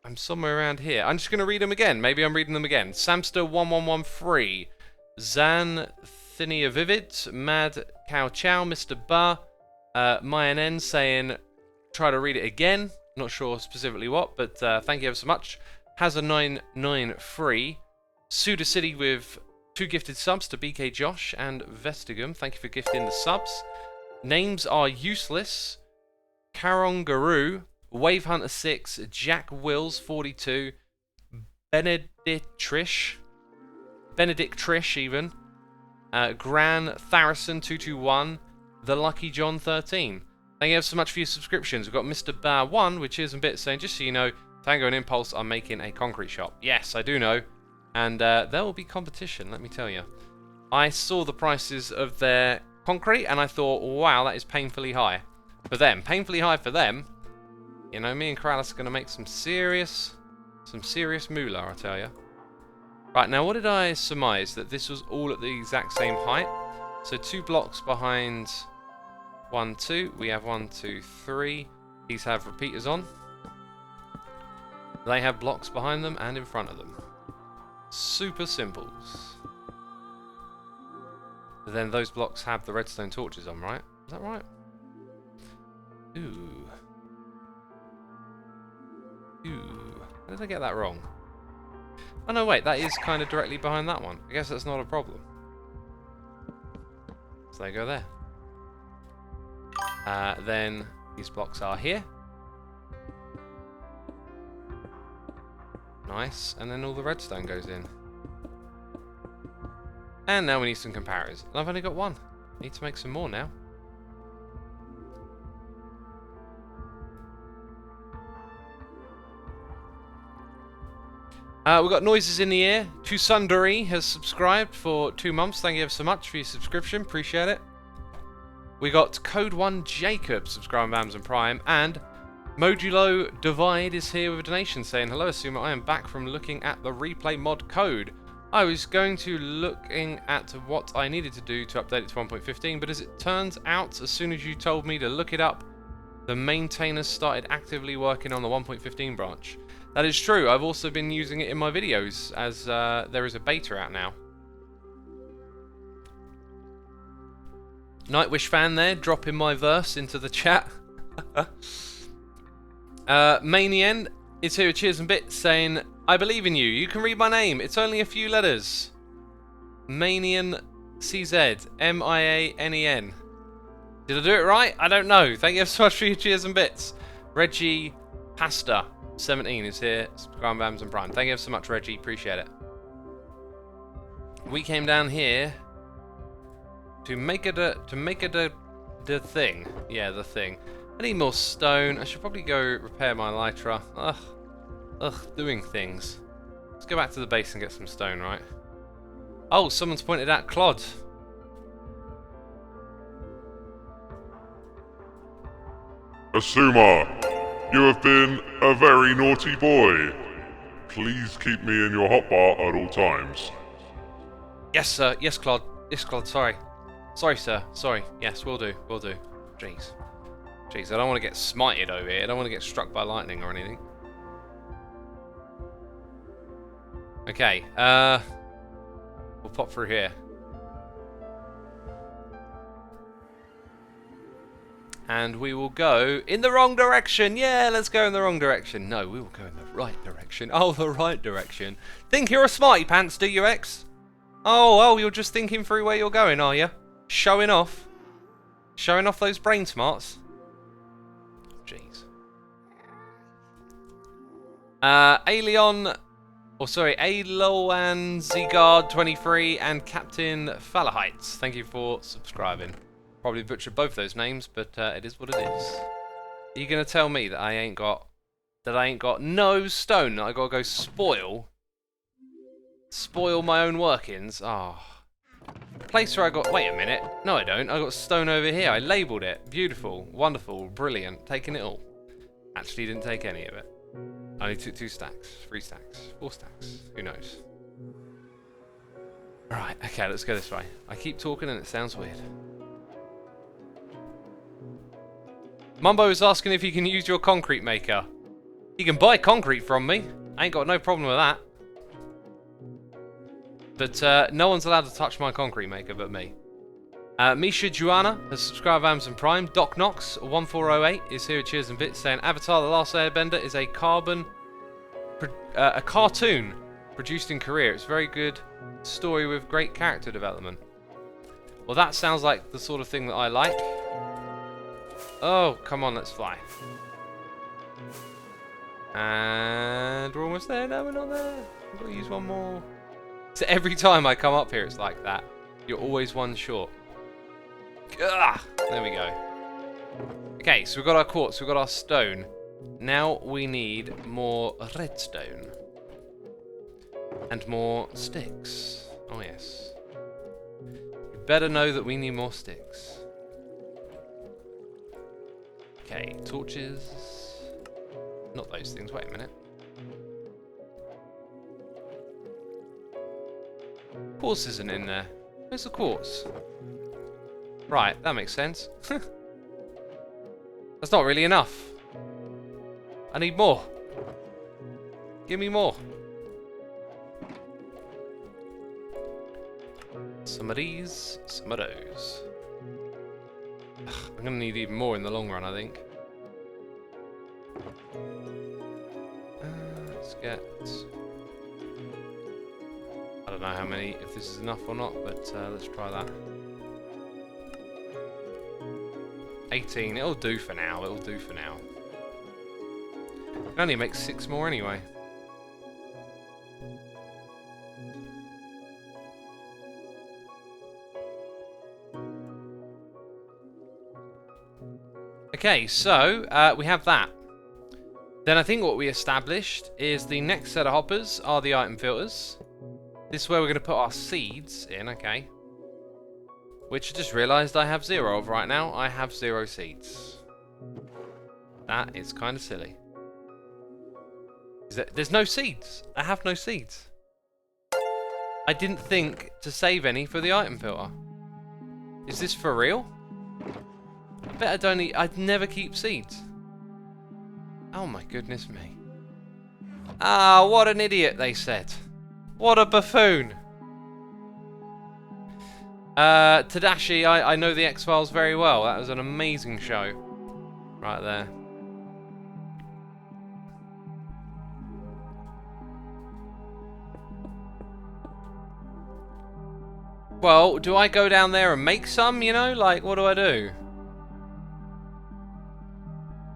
I'm somewhere around here. I'm just going to read them again. Maybe I'm reading them again. Samster1113. Zan Thinia Vivid. Mad Cow Chow. Mr. Ba. Mayan N saying, try to read it again. Not sure specifically what, but thank you ever so much. Has a 993. Suda City with 2 gifted subs to BK Josh and Vestigum. Thank you for gifting the subs. Names are useless. Karongaroo. Wave Hunter 6, Jack Wills 42, Benedict Trish even, Gran Tharrison 221, The Lucky John 13. Thank you ever so much for your subscriptions. We've got Mr. Bar 1, which is a bit saying, just so you know, Tango and Impulse are making a concrete shop. Yes, I do know, and there will be competition, let me tell you. I saw the prices of their concrete, and I thought, wow, that is painfully high for them. Painfully high for them. You know, me and Corrales are going to make some serious moolah, I tell you. Right, now what did I surmise? That this was all at the exact same height. So 2 blocks behind 1, 2. We have 1, 2, 3. These have repeaters on. They have blocks behind them and in front of them. Super simples. But then those blocks have the redstone torches on, right? Is that right? Ooh. How did I get that wrong? Oh no, wait, that is kind of directly behind that one. I guess that's not a problem. So they go there. Then these blocks are here. Nice, and then all the redstone goes in. And now we need some comparators. And I've only got 1. Need to make some more now. We've got noises in the ear. Tusundari has subscribed for 2 months. Thank you ever so much for your subscription. Appreciate it. We got Code 1 Jacob subscribing on Amazon Prime. And Modulo Divide is here with a donation saying, hello, Asuma. I am back from looking at the replay mod code. I was going to looking at what I needed to do to update it to 1.15, but as it turns out, as soon as you told me to look it up, the maintainers started actively working on the 1.15 branch. That is true. I've also been using it in my videos as there is a beta out now. Nightwish fan there, dropping my verse into the chat. Manien is here with cheers and bits saying, I believe in you. You can read my name. It's only a few letters. Manian CZ. M-I-A-N-E-N. Did I do it right? I don't know. Thank you so much for your cheers and bits. Reggie Pasta 17 is here. Subscribe to Amazon Prime. Thank you so much, Reggie. Appreciate it. We came down here to make it the thing. Yeah, the thing. I need more stone. I should probably go repair my elytra. Ugh, doing things. Let's go back to the base and get some stone, right? Oh, someone's pointed out Clod. Asuma, you have been a very naughty boy. Please keep me in your hotbar at all times. Yes, sir. Yes, Clod. Yes, Clod. Sorry. Sorry, sir. Sorry. Yes, will do. Will do. Jeez. Jeez, I don't want to get smited over here. I don't want to get struck by lightning or anything. Okay, we'll pop through here. And we will go in the wrong direction. Yeah, let's go in the wrong direction. No, we will go in the right direction. Oh, the right direction. Think you're a smarty pants, do you, X? Oh, you're just thinking through where you're going, are you? Showing off? Showing off those brain smarts? Jeez. Aloan 23 and Captain Falahites. Thank you for subscribing. Probably butchered both those names, but it is what it is. Are you gonna tell me that I ain't got no stone, that I gotta go spoil my own workings? Oh, place where I got... Wait a minute. No, I don't. I got stone over here. I labelled it. Beautiful. Wonderful. Brilliant. Taking it all. Actually didn't take any of it. I only took 2 stacks. 3 stacks. 4 stacks. Who knows? Alright, okay, let's go this way. I keep talking and it sounds weird. Mumbo is asking if you can use your concrete maker. You can buy concrete from me. I ain't got no problem with that. But no one's allowed to touch my concrete maker but me. Misha Juana has subscribed to Amazon Prime. Doc Knox 1408 is here with cheers and bits saying Avatar: The Last Airbender is a cartoon produced in Korea. It's a very good story with great character development. Well, that sounds like the sort of thing that I like. Oh, come on, let's fly. And we're almost there. No, we're not there. We've got to use one more. So every time I come up here, it's like that. You're always one short. Ugh, there we go. Okay, so we've got our quartz, we've got our stone. Now we need more redstone. And more sticks. Oh yes. You better know that we need more sticks. Okay, torches. Not those things, wait a minute. Quartz isn't in there. Where's the quartz? Right, that makes sense. That's not really enough. I need more. Give me more. Some of these, some of those. Ugh, I'm gonna need even more in the long run, I think. Let's get... I don't know how many, if this is enough or not, but let's try that. 18, it'll do for now, it'll do for now. It only makes 6 more anyway. Okay, so we have that. Then I think what we established is the next set of hoppers are the item filters. This is where we're going to put our seeds in, okay. Which I just realised I have 0 of right now. I have 0 seeds. That is kind of silly. There's no seeds. I have no seeds. I didn't think to save any for the item filter. Is this for real? I bet I don't eat... I'd never keep seeds. Oh my goodness me. Ah, what an idiot, they said. What a buffoon. Tadashi, I know the X-Files very well. That was an amazing show. Right there. Well, do I go down there and make some, you know? Like, what do I do?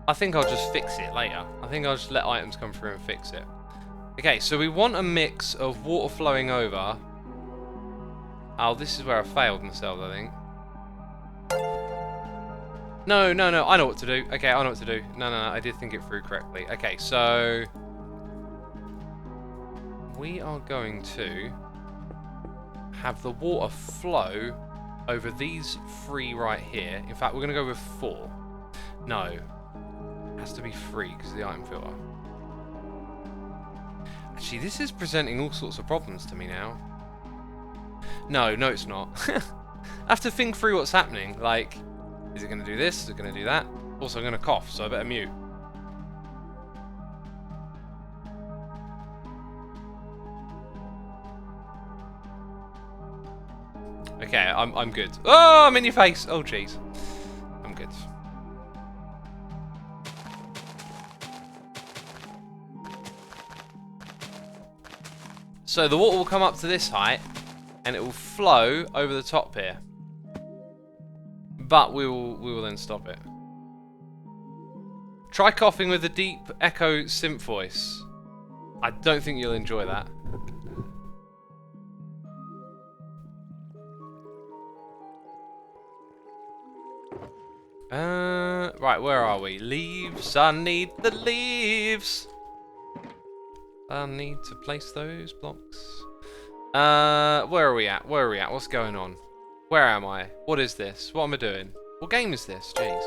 I think I'll just fix it later. I think I'll just let items come through and fix it. Okay, so we want a mix of water flowing over. Oh, this is where I failed myself, I think. No, no, no, I know what to do. Okay, I know what to do. No, no, no, I did think it through correctly. Okay, so... we are going to have the water flow over these 3 right here. In fact, we're going to go with 4. No. It has to be 3 because of the item filter. Actually, this is presenting all sorts of problems to me now. No, no it's not. I have to think through what's happening. Like, is it going to do this? Is it going to do that? Also, I'm going to cough, so I better mute. Okay, I'm good. Oh, I'm in your face. Oh, jeez. I'm good. So the water will come up to this height, and it will flow over the top here. But we will then stop it. Try coughing with a deep echo synth voice. I don't think you'll enjoy that. Right, where are we? Leaves. I need the leaves. I need to place those blocks. Where are we at? Where are we at? What's going on? Where am I? What is this? What am I doing? What game is this? Jeez.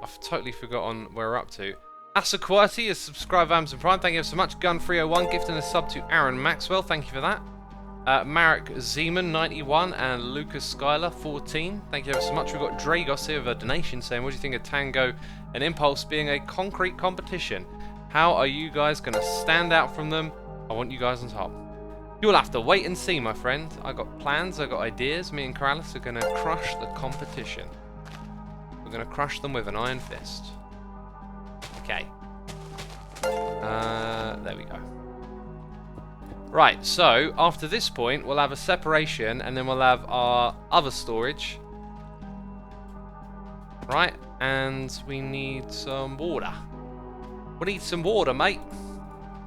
I've totally forgotten where we're up to. Asa QWERTY is subscribed to Amazon Prime. Thank you so much. Gun301 gifting a sub to Aaron Maxwell. Thank you for that. Marek Zeman 91 and Lucas Skyler 14. Thank you ever so much. We've got Dragos here with a donation saying, what do you think of Tango and Impulse being a concrete competition? How are you guys going to stand out from them? I want you guys on top. You'll have to wait and see, my friend. I got plans, I got ideas. Me and Corrales are going to crush the competition. We're going to crush them with an iron fist. Okay. There we go. Right, so after this point, we'll have a separation, and then we'll have our other storage. Right, and we need some water. We need some water, mate.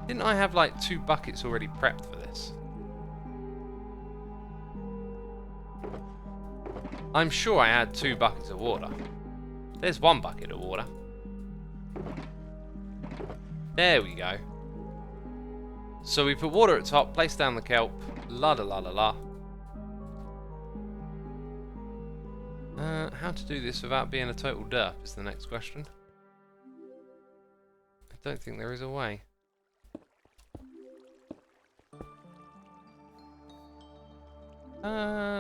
Didn't I have like 2 buckets already prepped for this? I'm sure I had 2 buckets of water. There's 1 bucket of water. There we go. So we put water at the top, place down the kelp, la da la la la. How to do this without being a total derp is the next question. I don't think there is a way.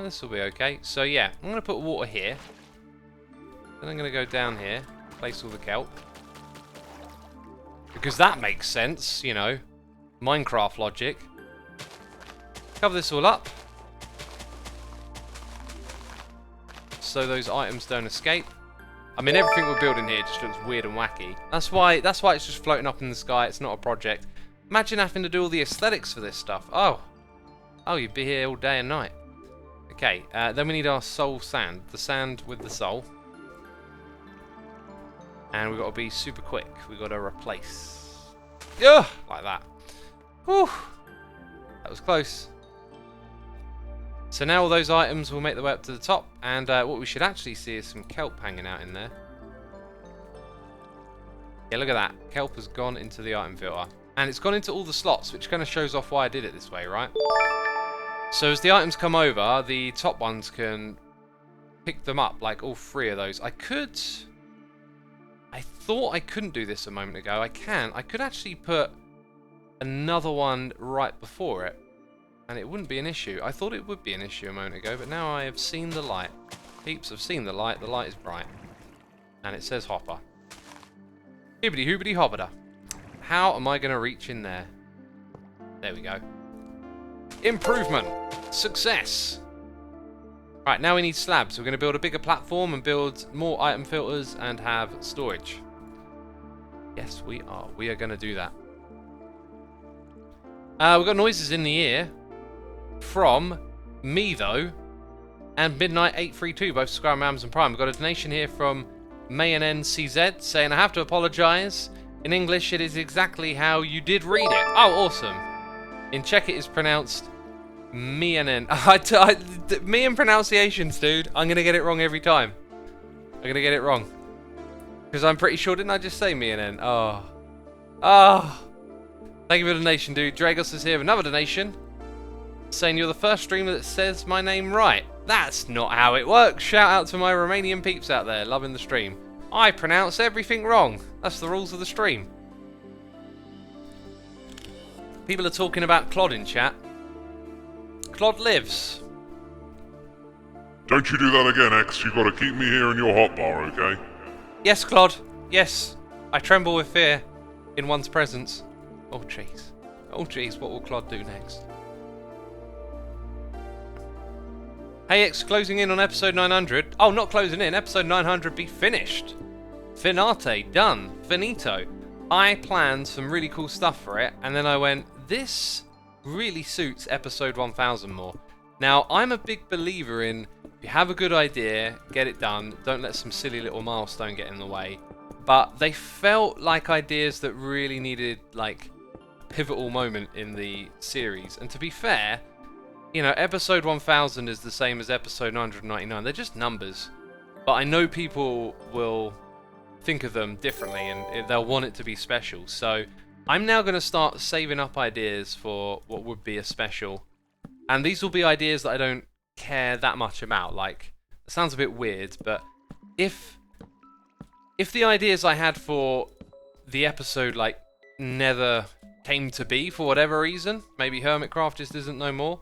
This will be okay. So yeah, I'm going to put water here. Then I'm going to go down here, place all the kelp. Because that makes sense, you know. Minecraft logic. Cover this all up. So those items don't escape. I mean, everything we're building here just looks weird and wacky. That's why it's just floating up in the sky. It's not a project. Imagine having to do all the aesthetics for this stuff. Oh, you'd be here all day and night. Okay, then we need our soul sand. The sand with the soul. And we've got to be super quick. We've got to replace. Ugh, like that. Whew. That was close. So now all those items will make their way up to the top. And what we should actually see is some kelp hanging out in there. Yeah, look at that. Kelp has gone into the item filter. And it's gone into all the slots, which kind of shows off why I did it this way, right? So as the items come over, the top ones can pick them up, like all 3 of those. I thought I couldn't do this a moment ago. I can. I could actually put another one right before it, and it wouldn't be an issue. I thought it would be an issue a moment ago, but now I have seen the light. Peeps have seen the light. The light is bright. And it says hopper. Hibbity hoobity hobbada. How am I going to reach in there? There we go. Improvement. Success. Right, now we need slabs. We're going to build a bigger platform and build more item filters and have storage. Yes, we are. We are going to do that. We've got noises in the ear from me, though, and Midnight832, both subscribed to Amazon Prime. We've got a donation here from MayNNCZ saying, I have to apologise. In English, it is exactly how you did read it. Oh, awesome. In Czech, it is pronounced MayNN. Me and pronunciations, dude. I'm going to get it wrong every time. I'm going to get it wrong. Because I'm pretty sure, didn't I just say MayNN? Oh. Oh. Thank you for the donation, dude. Dragos is here with another donation. Saying you're the first streamer that says my name right. That's not how it works. Shout out to my Romanian peeps out there loving the stream. I pronounce everything wrong. That's the rules of the stream. People are talking about Clod in chat. Clod lives. Don't you do that again, X. You've got to keep me here in your hotbar, okay? Yes, Clod. Yes. I tremble with fear in one's presence. Oh, jeez. Oh, jeez. What will Clod do next? Hey, X, closing in on episode 900. Oh, not closing in. Episode 900 be finished. Finate. Done. Finito. I planned some really cool stuff for it, and then I went, this really suits episode 1000 more. Now, I'm a big believer in, if you have a good idea, get it done. Don't let some silly little milestone get in the way. But they felt like ideas that really needed, like, a pivotal moment in the series. And to be fair, you know, episode 1000 is the same as episode 999. They're just numbers. But I know people will think of them differently and they'll want it to be special. So I'm now going to start saving up ideas for what would be a special. And these will be ideas that I don't care that much about. Like, it sounds a bit weird, but if the ideas I had for the episode, like, never came to be for whatever reason, maybe Hermitcraft just isn't no more,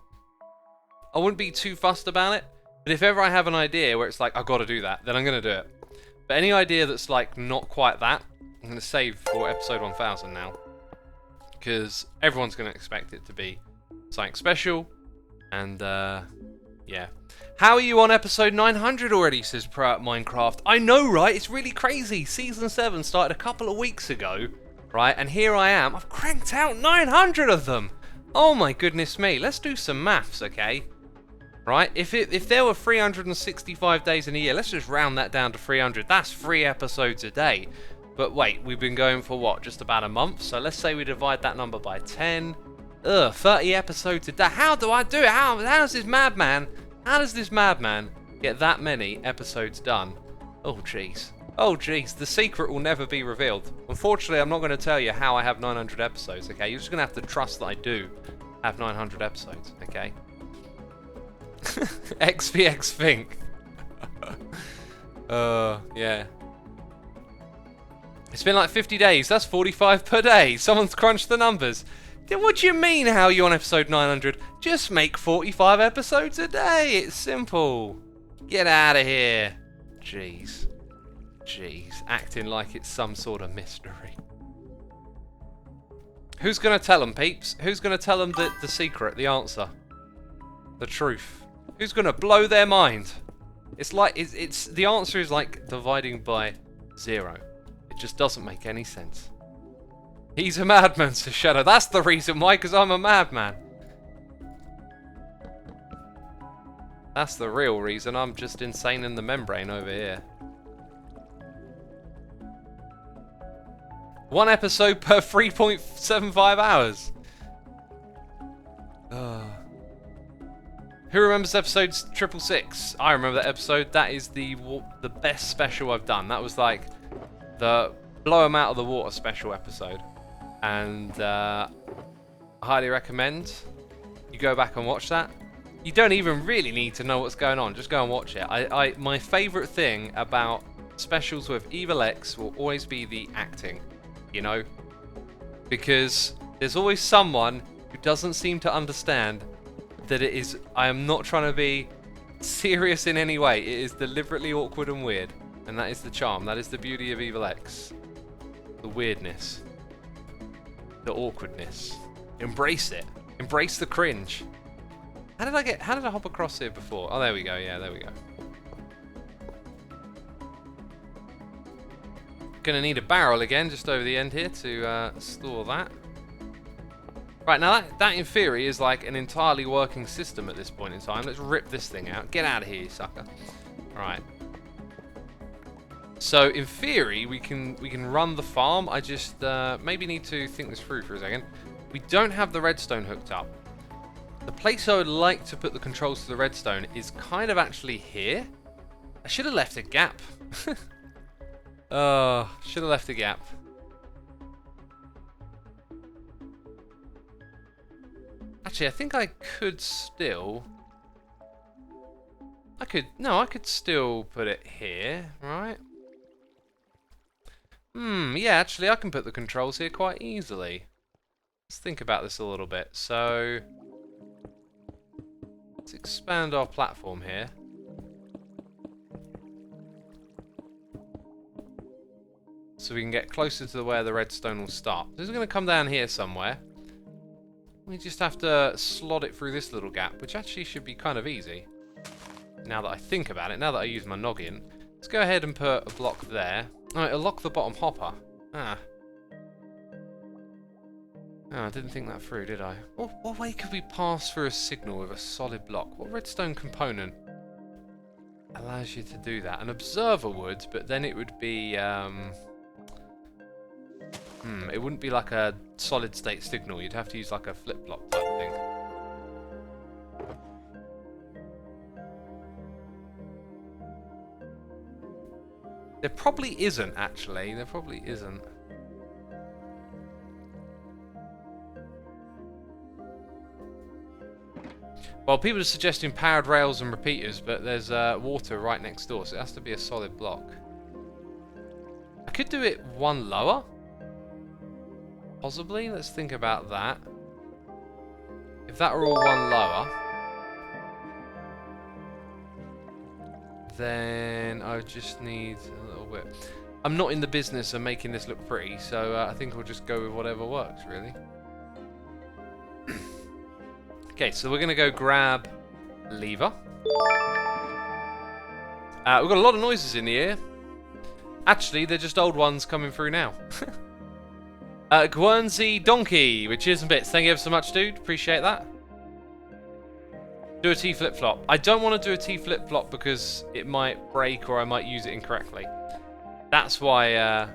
I wouldn't be too fussed about it. But if ever I have an idea where it's like, I've got to do that, then I'm going to do it. But any idea that's, like, not quite that, I'm going to save for episode 1000 now. Because everyone's going to expect it to be something special. And, yeah. How are you on episode 900 already, says Pro at Minecraft. I know, right? It's really crazy. Season 7 started a couple of weeks ago, right? And here I am. I've cranked out 900 of them. Oh my goodness me. Let's do some maths, okay? Right? If there were 365 days in a year, let's just round that down to 300. That's 3 episodes a day. But wait, we've been going for what? Just about a month? So let's say we divide that number by 10. 30 episodes a day. How do I do it? How does this madman get that many episodes done? Oh jeez. Oh jeez, the secret will never be revealed. Unfortunately, I'm not going to tell you how I have 900 episodes, okay? You're just going to have to trust that I do have 900 episodes, okay? XVX Think. Yeah. It's been like 50 days. That's 45 per day. Someone's crunched the numbers. What do you mean, how are you on episode 900? Just make 45 episodes a day. It's simple. Get out of here. Jeez. Jeez. Acting like it's some sort of mystery. Who's going to tell them, peeps? Who's going to tell them the secret, the answer? The truth? Who's going to blow their mind? It's like, it's the answer is like dividing by 0. It just doesn't make any sense. He's a madman, says Shadow. That's the reason why, because I'm a madman. That's the real reason. I'm just insane in the membrane over here. 1 episode per 3.75 hours. Who remembers episodes 666? I remember that episode. That is the best special I've done. That was like the blow 'em out of the water special episode. And I highly recommend you go back and watch that. You don't even really need to know what's going on. Just go and watch it. My favourite thing about specials with Evil X will always be the acting. You know? Because there's always someone who doesn't seem to understand that it is... I am not trying to be serious in any way. It is deliberately awkward and weird. And that is the charm. That is the beauty of Evil X. The weirdness. The awkwardness. Embrace it. Embrace the cringe. How did I hop across here before? Oh, there we go. Yeah, there we go. Gonna need a barrel again just over the end here to store that. Right, now that in theory is like an entirely working system at this point in time. Let's rip this thing out. Get out of here, you sucker. Right. So in theory we can run the farm. I just maybe need to think this through for a second. We don't have the redstone hooked up. The place I would like to put the controls to the redstone is kind of actually here. I should have left a gap. Oh, should have left a gap. Actually, I think I could still... I could still put it here, right? Yeah, actually I can put the controls here quite easily. Let's think about this a little bit. So, let's expand our platform here. So we can get closer to where the redstone will start. This is going to come down here somewhere. We just have to slot it through this little gap, which actually should be kind of easy. Now that I think about it, now that I use my noggin. Let's go ahead and put a block there. Oh, it'll lock the bottom hopper. Ah. Oh, I didn't think that through, did I? What way could we pass through a signal with a solid block? What redstone component allows you to do that? An observer would, but then it would be... it wouldn't be like a solid state signal. You'd have to use like a flip-flop type thing. There probably isn't, actually. There probably isn't. Well, people are suggesting powered rails and repeaters, but there's water right next door, so it has to be a solid block. I could do it one lower. Possibly. Let's think about that. If that were all one lower, then I would just need a little bit. I'm not in the business of making this look pretty, so I think we'll just go with whatever works, really. Okay, so we're going to go grab lever. We've got a lot of noises in the air. Actually, they're just old ones coming through now. Guernsey Donkey, with cheers and bits. Thank you ever so much, dude. Appreciate that. Do a T flip-flop. I don't want to do a T flip-flop because it might break or I might use it incorrectly. That's why I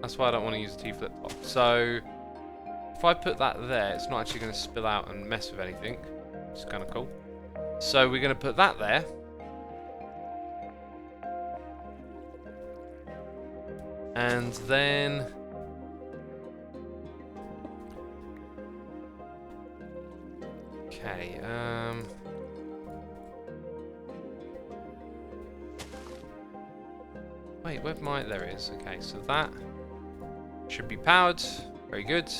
don't want to use a T flip-flop. So, if I put that there, it's not actually going to spill out and mess with anything. Which is kind of cool. So, we're going to put that there. And then... Okay, wait, where my... There it is. Okay, so that should be powered. Very good.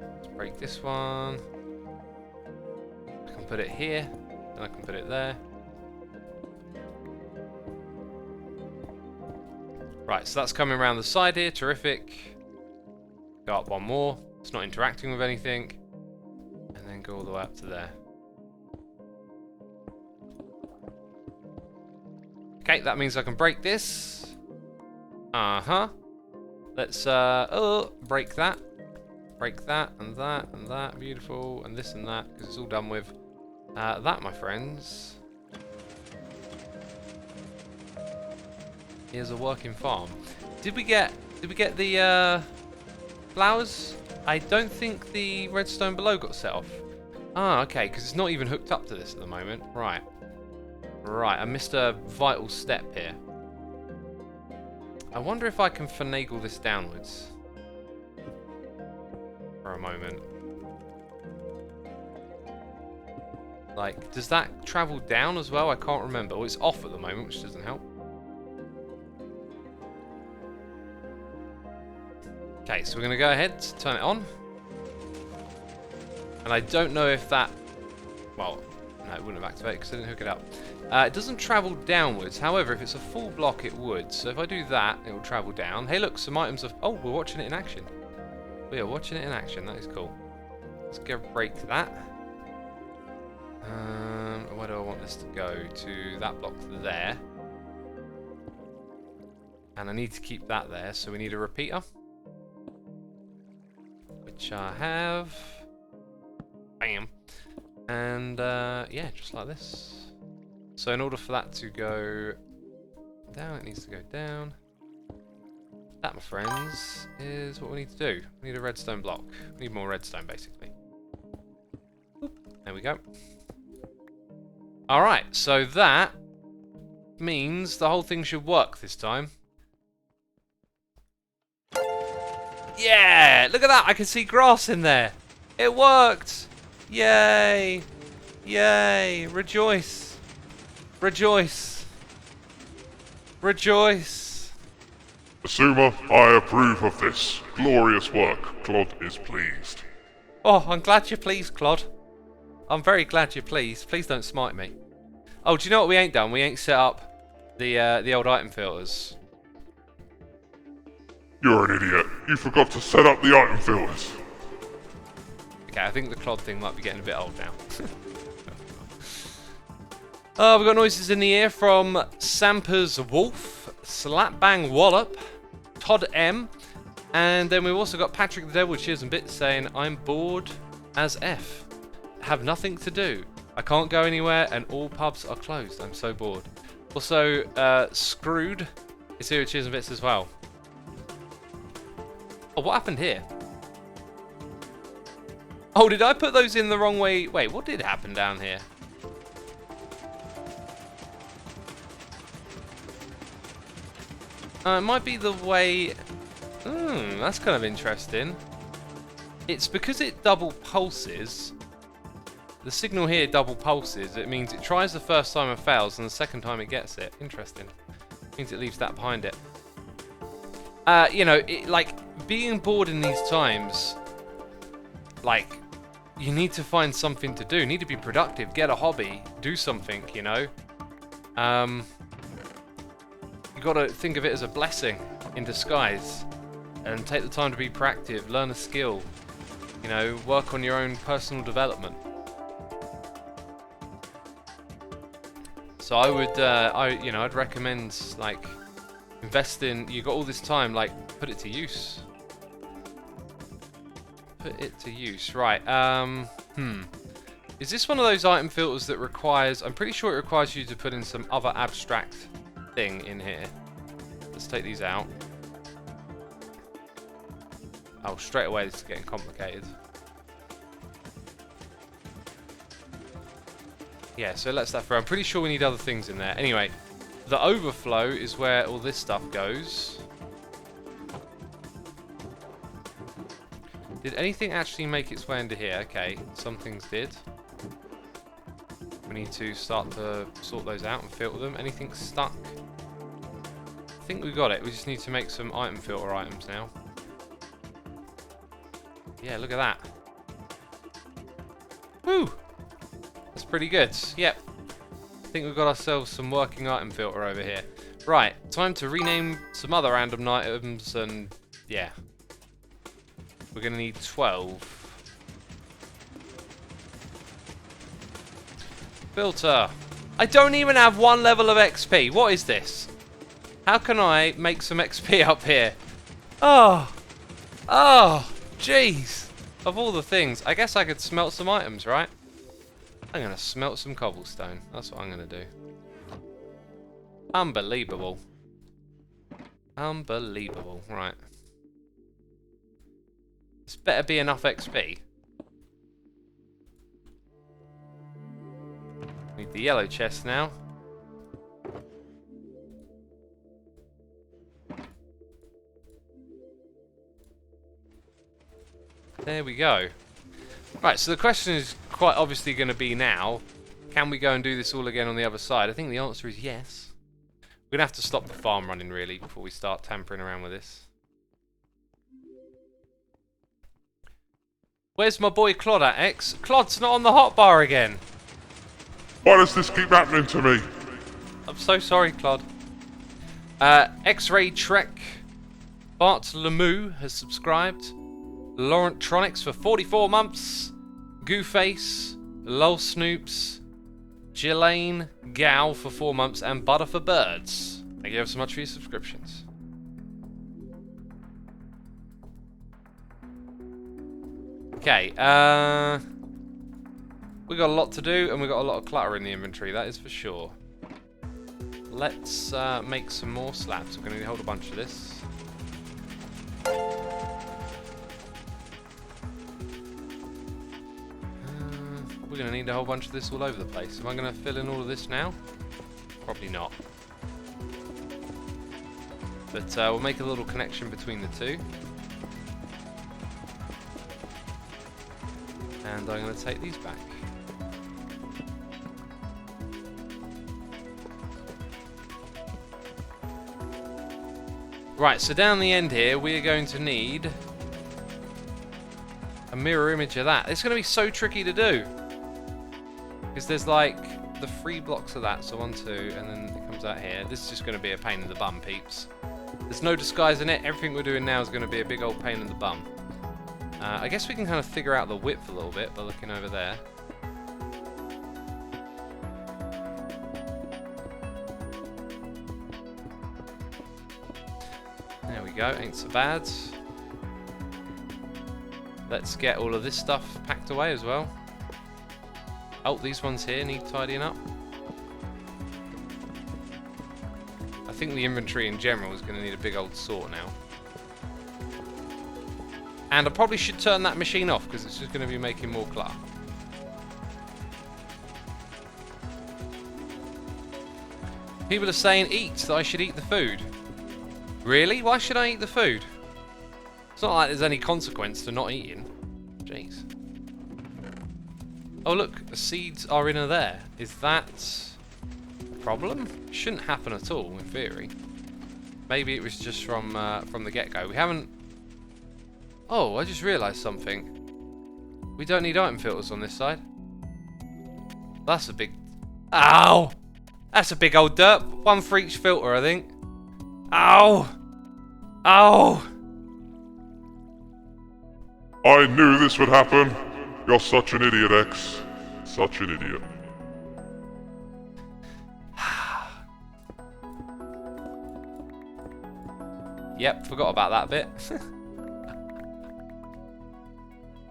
Let's break this one. I can put it here, and I can put it there. Right, so that's coming around the side here. Terrific. Go up one more. It's not interacting with anything. And then go all the way up to there. Okay, that means I can break this. Uh-huh. Let's, break that. Break that, and that, and that. Beautiful. And this and that, because it's all done with. That, my friends, is a working farm. Did we get the, flowers? I don't think the redstone below got set off. Ah, okay, because it's not even hooked up to this at the moment. Right. Right, I missed a vital step here. I wonder if I can finagle this downwards. For a moment. Like, does that travel down as well? I can't remember. Well, it's off at the moment, which doesn't help. Okay, so we're going to go ahead, turn it on. And I don't know if that... Well, no, it wouldn't have activated because I didn't hook it up. It doesn't travel downwards. However, if it's a full block, it would. So if I do that, it will travel down. Hey, look, some items of... Oh, we're watching it in action. We are watching it in action. That is cool. Let's go break that. Where do I want this to go? To that block there. And I need to keep that there, so we need a repeater. Which I have. Bam. And yeah, just like this. So in order for that to go down, it needs to go down. That, my friends, is what we need to do. We need a redstone block. We need more redstone, basically. Oop, there we go. Alright, so that means the whole thing should work this time. Yeah! Look at that! I can see grass in there! It worked! Yay! Yay! Rejoice! Rejoice! Rejoice! Asuma, I approve of this. Glorious work. Claude is pleased. Oh, I'm glad you're pleased, Claude. I'm very glad you're pleased. Please don't smite me. Oh, do you know what we ain't done? We ain't set up the old item filters. You're an idiot. You forgot to set up the item filters. Okay, I think the Claude thing might be getting a bit old now. We've got noises in the air from Sampers Wolf, Slapbang Wallop, Todd M, and then we've also got Patrick the Devil Cheers and Bits saying, I'm bored as F. Have nothing to do. I can't go anywhere and all pubs are closed. I'm so bored. Also, Screwed is here with Cheers and Bits as well. Oh, what happened here? Oh, did I put those in the wrong way? Wait, what did happen down here? It might be the way... that's kind of interesting. It's because it double pulses. The signal here double pulses. It means it tries the first time and fails, and the second time it gets it. Interesting. Means it leaves that behind it. You know, like, being bored in these times, like, you need to find something to do. You need to be productive, get a hobby, do something, you know. You gotta think of it as a blessing in disguise, and take the time to be proactive, learn a skill, you know, work on your own personal development. So I would, I'd recommend, like, invest in. You got all this time, like, put it to use. Put it to use, right? Is this one of those item filters that requires? I'm pretty sure it requires you to put in some other abstract thing in here. Let's take these out. Oh, straight away this is getting complicated. Yeah, so let's that through. I'm pretty sure we need other things in there. Anyway, the overflow is where all this stuff goes. Did anything actually make its way into here? Okay, some things did. We need to start to sort those out and filter them. Anything stuck? I think we got it. We just need to make some item filter items now. Yeah, look at that. Woo! That's pretty good. Yep. I think we've got ourselves some working item filter over here. Right, time to rename some other random items and yeah. We're going to need 12. Filter. I don't even have 1 level of XP. What is this? How can I make some XP up here? Oh. Oh. Jeez. Of all the things. I guess I could smelt some items, right? I'm going to smelt some cobblestone. That's what I'm going to do. Unbelievable. Unbelievable. Right. This better be enough XP. Need the yellow chest now. There we go. Right, so the question is quite obviously going to be now, can we go and do this all again on the other side? I think the answer is yes. We're going to have to stop the farm running, really, before we start tampering around with this. Where's my boy Clod at, X? Clod's not on the hotbar again. Why does this keep happening to me? I'm so sorry, Clod. X-Ray Trek. Bart Lemu has subscribed. Laurentronics for 44 months. Gooface. Lol Snoops. Jelaine Gow for 4 months. And Butter for Birds. Thank you ever so much for your subscriptions. Okay, we got a lot to do, and we got a lot of clutter in the inventory, that is for sure. Let's make some more slabs. We're going to need a whole bunch of this. We're going to need a whole bunch of this all over the place. Am I going to fill in all of this now? Probably not. But we'll make a little connection between the two. And I'm going to take these back. Right, so down the end here, we are going to need a mirror image of that. It's going to be so tricky to do. Because there's like the 3 blocks of that, so 1, 2, and then it comes out here. This is just going to be a pain in the bum, peeps. There's no disguising it. Everything we're doing now is going to be a big old pain in the bum. I guess we can kind of figure out the width a little bit by looking over there. There we go, ain't so bad. Let's get all of this stuff packed away as well. Oh, these ones here need tidying up. I think the inventory in general is going to need a big old sort now. And I probably should turn that machine off because it's just going to be making more clutter. People are saying eat, that I should eat the food. Really? Why should I eat the food? It's not like there's any consequence to not eating. Jeez. Oh look, the seeds are in there. Is that a problem? Shouldn't happen at all, in theory. Maybe it was just from the get-go. We haven't... Oh, I just realised something. We don't need item filters on this side. That's a big... Ow! That's a big old derp. One for each filter, I think. Ow! Ow! I knew this would happen. You're such an idiot, X. Such an idiot. Yep, forgot about that bit.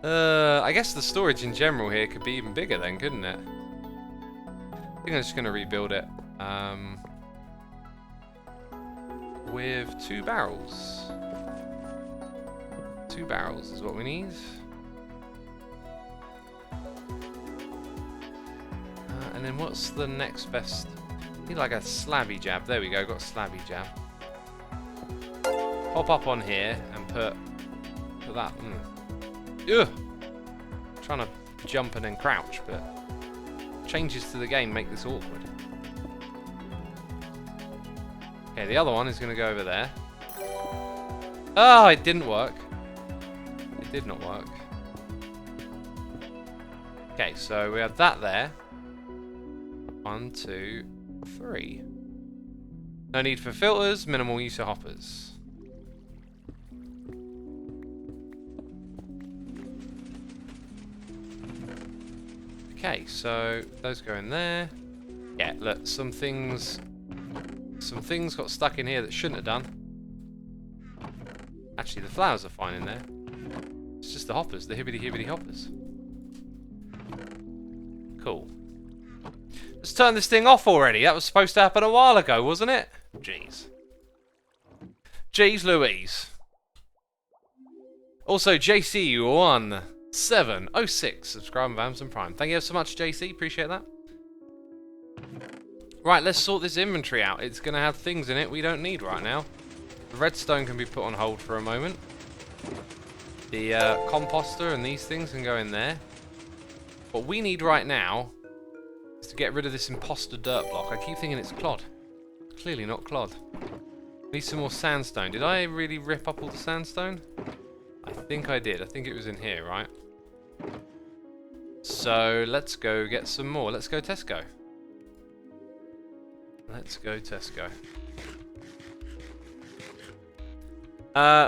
I guess the storage in general here could be even bigger then, couldn't it? I think I'm just going to rebuild it. With 2 barrels. 2 barrels is what we need. And then what's the next best? Need like a slabby jab. There we go, got a slabby jab. Hop up on here and put that. Ugh! Trying to jump and then crouch, but changes to the game make this awkward. Okay, the other one is going to go over there. Oh, it didn't work. It did not work. Okay, so we have that there. 1, 2, 3. No need for filters, minimal use of hoppers. Okay, so those go in there. Yeah, look, some things got stuck in here that shouldn't have done. Actually, the flowers are fine in there. It's just the hoppers, the hibbity hoppers. Cool. Let's turn this thing off already. That was supposed to happen a while ago, wasn't it? Jeez. Jeez Louise. Also, JC1706, subscribe with Amazon Prime. Thank you so much, JC. Appreciate that. Right, let's sort this inventory out. It's going to have things in it we don't need right now. The redstone can be put on hold for a moment. The composter and these things can go in there. What we need right now is to get rid of this imposter dirt block. I keep thinking it's clod. Clearly not clod. Need some more sandstone. Did I really rip up all the sandstone? I think I did. I think it was in here, right? So let's go get some more. Let's go Tesco. Let's go Tesco.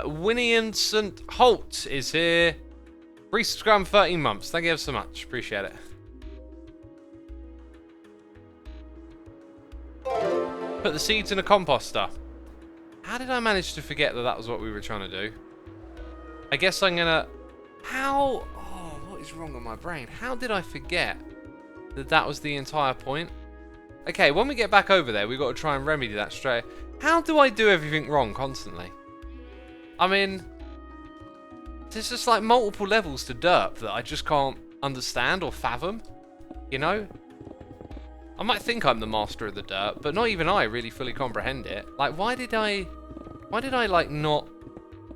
Winnie and St. Holt is here. Resubscribe 13 months. Thank you ever so much. Appreciate it. Put the seeds in a composter. How did I manage to forget that that was what we were trying to do? I guess I'm gonna... How... Oh, what is wrong with my brain? How did I forget that that was the entire point? Okay, when we get back over there, we've got to try and remedy that straight. How do I do everything wrong constantly? I mean... There's just like multiple levels to derp that I just can't understand or fathom. You know? I might think I'm the master of the derp, but not even I really fully comprehend it. Like, why did I like not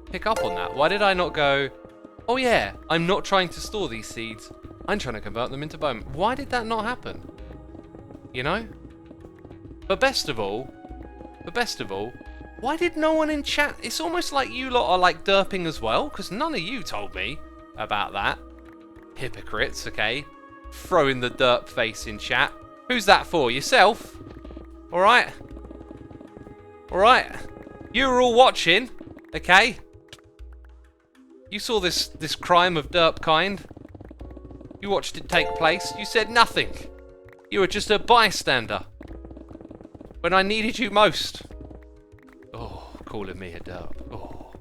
pick up on that? Why did I not go, oh yeah, I'm not trying to store these seeds, I'm trying to convert them into bone. Why did that not happen? You know? But best of all, why did no one in chat? It's almost like you lot are like derping as well, because none of you told me about that. Hypocrites, okay? Throwing the derp face in chat. Who's that for? Yourself? Alright? Alright? You were all watching, okay? You saw this crime of derp kind. You watched it take place. You said nothing. You were just a bystander. When I needed you most. Oh, calling me a derp. Oh.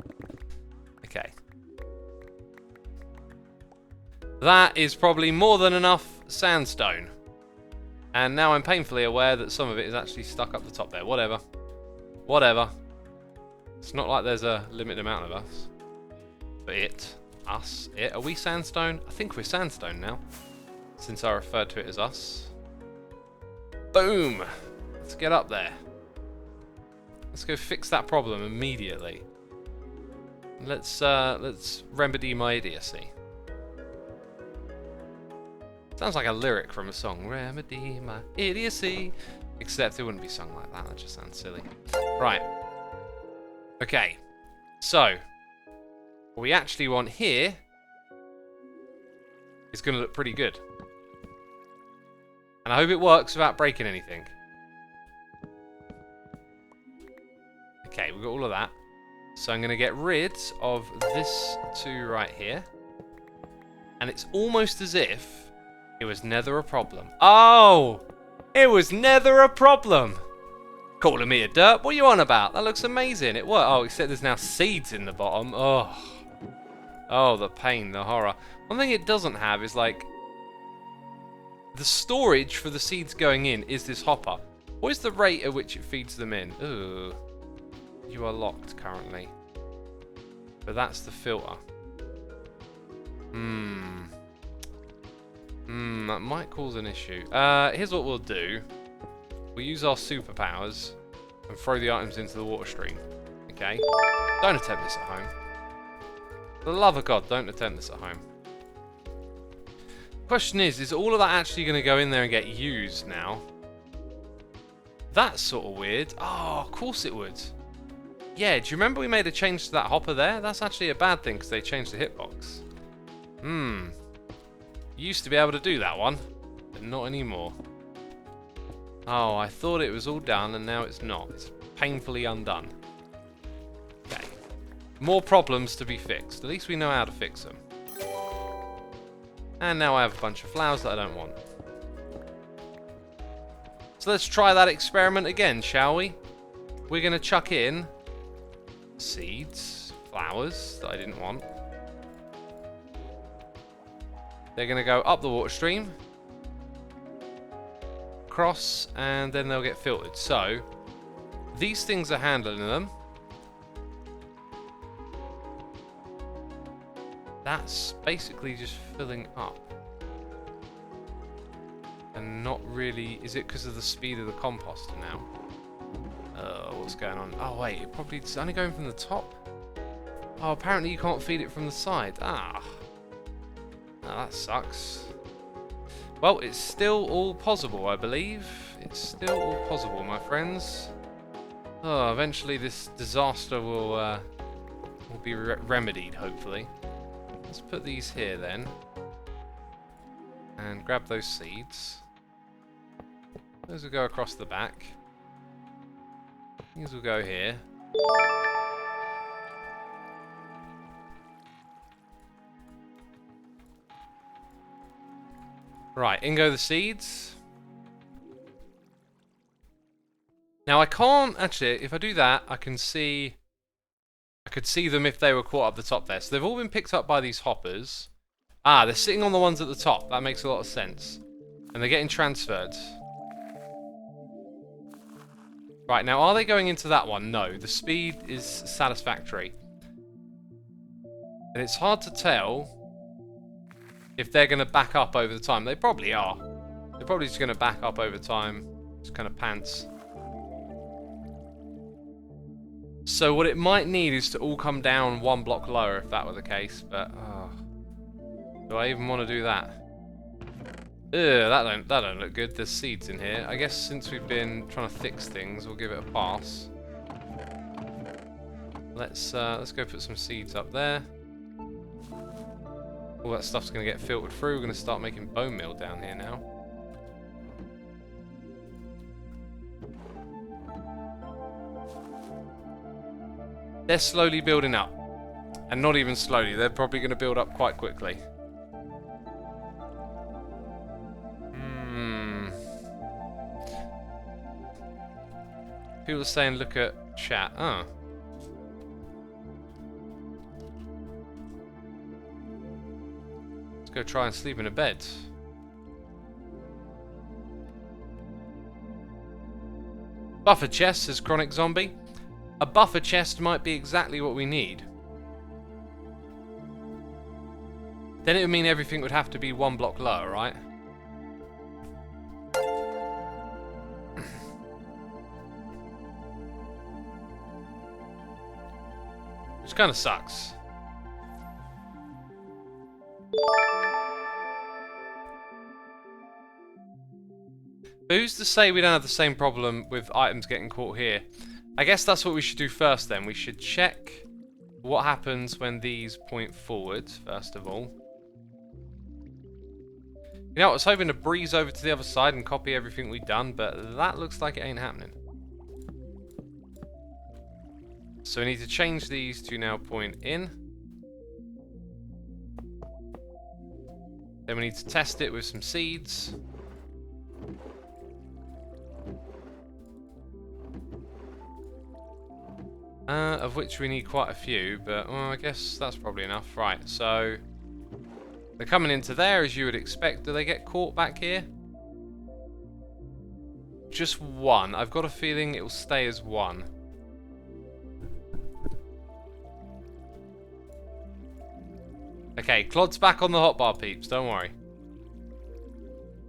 Okay. That is probably more than enough sandstone. And now I'm painfully aware that some of it is actually stuck up the top there. Whatever. Whatever. It's not like there's a limited amount of us. But it. Us. It. Are we sandstone? I think we're sandstone now. Since I referred to it as us. Boom! Let's get up there. Let's go fix that problem immediately. Let's remedy my idiocy. Sounds like a lyric from a song. Remedy my idiocy. Except it wouldn't be sung like that. That just sounds silly. Right. Okay. So, what we actually want here is going to look pretty good. And I hope it works without breaking anything. Okay, we've got all of that. So I'm going to get rid of this two right here. And it's almost as if it was never a problem. Oh! It was never a problem! Calling me a derp? What are you on about? That looks amazing. It worked. Oh, except there's now seeds in the bottom. Oh. Oh, the pain, the horror. One thing it doesn't have is, like, the storage for the seeds going in is this hopper. What is the rate at which it feeds them in? Ooh. You are locked currently. But that's the filter. That might cause an issue. Here's what we'll do. We'll use our superpowers and throw the items into the water stream. Okay? Don't attempt this at home. For the love of God, don't attempt this at home. Question is all of that actually going to go in there and get used now? That's sort of weird. Oh, of course it would. Yeah, do you remember we made a change to that hopper there? That's actually a bad thing because they changed the hitbox. Used to be able to do that one, but not anymore. Oh, I thought it was all done and now it's not. It's painfully undone. Okay. More problems to be fixed. At least we know how to fix them. And now I have a bunch of flowers that I don't want. So let's try that experiment again, shall we? We're going to chuck in seeds, flowers that I didn't want. They're going to go up the water stream, cross, and then they'll get filtered. So, these things are handling them. That's basically just filling up. And not really... Is it because of the speed of the composter now? What's going on? Oh, wait. It's only going from the top? Oh, apparently you can't feed it from the side. Ah. Oh, that sucks. Well, it's still all possible, I believe. It's still all possible, my friends. Oh, eventually this disaster will be remedied, hopefully. Let's put these here then. And grab those seeds. Those will go across the back. These will go here. Right, in go the seeds. Now I can't actually, if I do that, I could see them if they were caught up the top there. So they've all been picked up by these hoppers. Ah, they're sitting on the ones at the top. That makes a lot of sense. And they're getting transferred. Right, now are they going into that one? No, the speed is satisfactory. And it's hard to tell if they're going to back up over the time. They probably are. They're probably just going to back up over time. Just kind of pants. So what it might need is to all come down one block lower if that were the case. But, do I even want to do that? That don't look good. There's seeds in here. I guess since we've been trying to fix things, we'll give it a pass. Let's go put some seeds up there. All that stuff's going to get filtered through. We're going to start making bone meal down here now. They're slowly building up. And not even slowly. They're probably going to build up quite quickly. People are saying look at chat. Oh. Let's go try and sleep in a bed. Buffer chest, says Chronic Zombie. A buffer chest might be exactly what we need. Then it would mean everything would have to be one block lower, right? Which kind of sucks. Who's to say we don't have the same problem with items getting caught here? I guess that's what we should do first then. We should check what happens when these point forward, first of all. You know, I was hoping to breeze over to the other side and copy everything we've done, but that looks like it ain't happening. So we need to change these to now point in. Then we need to test it with some seeds. Of which we need quite a few, but well, I guess that's probably enough. Right, so they're coming into there as you would expect. Do they get caught back here? Just one. I've got a feeling it will stay as one. Okay, Clod's back on the hotbar, peeps. Don't worry.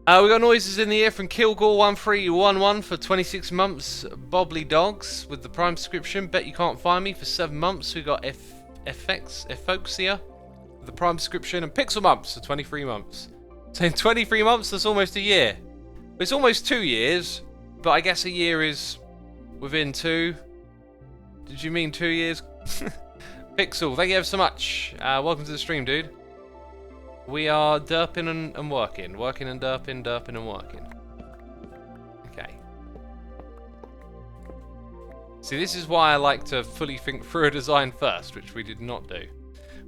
We got noises in the ear from Kilgore1311 for 26 months. Bobbly Dogs with the Prime subscription. Bet you can't find me for 7 months. We got Ephoxia with the Prime subscription. And Pixel Mumps for 23 months. So in 23 months, that's almost a year. It's almost 2 years. But I guess a year is within 2. Did you mean 2 years? Pixel, thank you ever so much. Welcome to the stream, dude. We are derping and working. Working and derping, derping and working. Okay. See, this is why I like to fully think through a design first, which we did not do.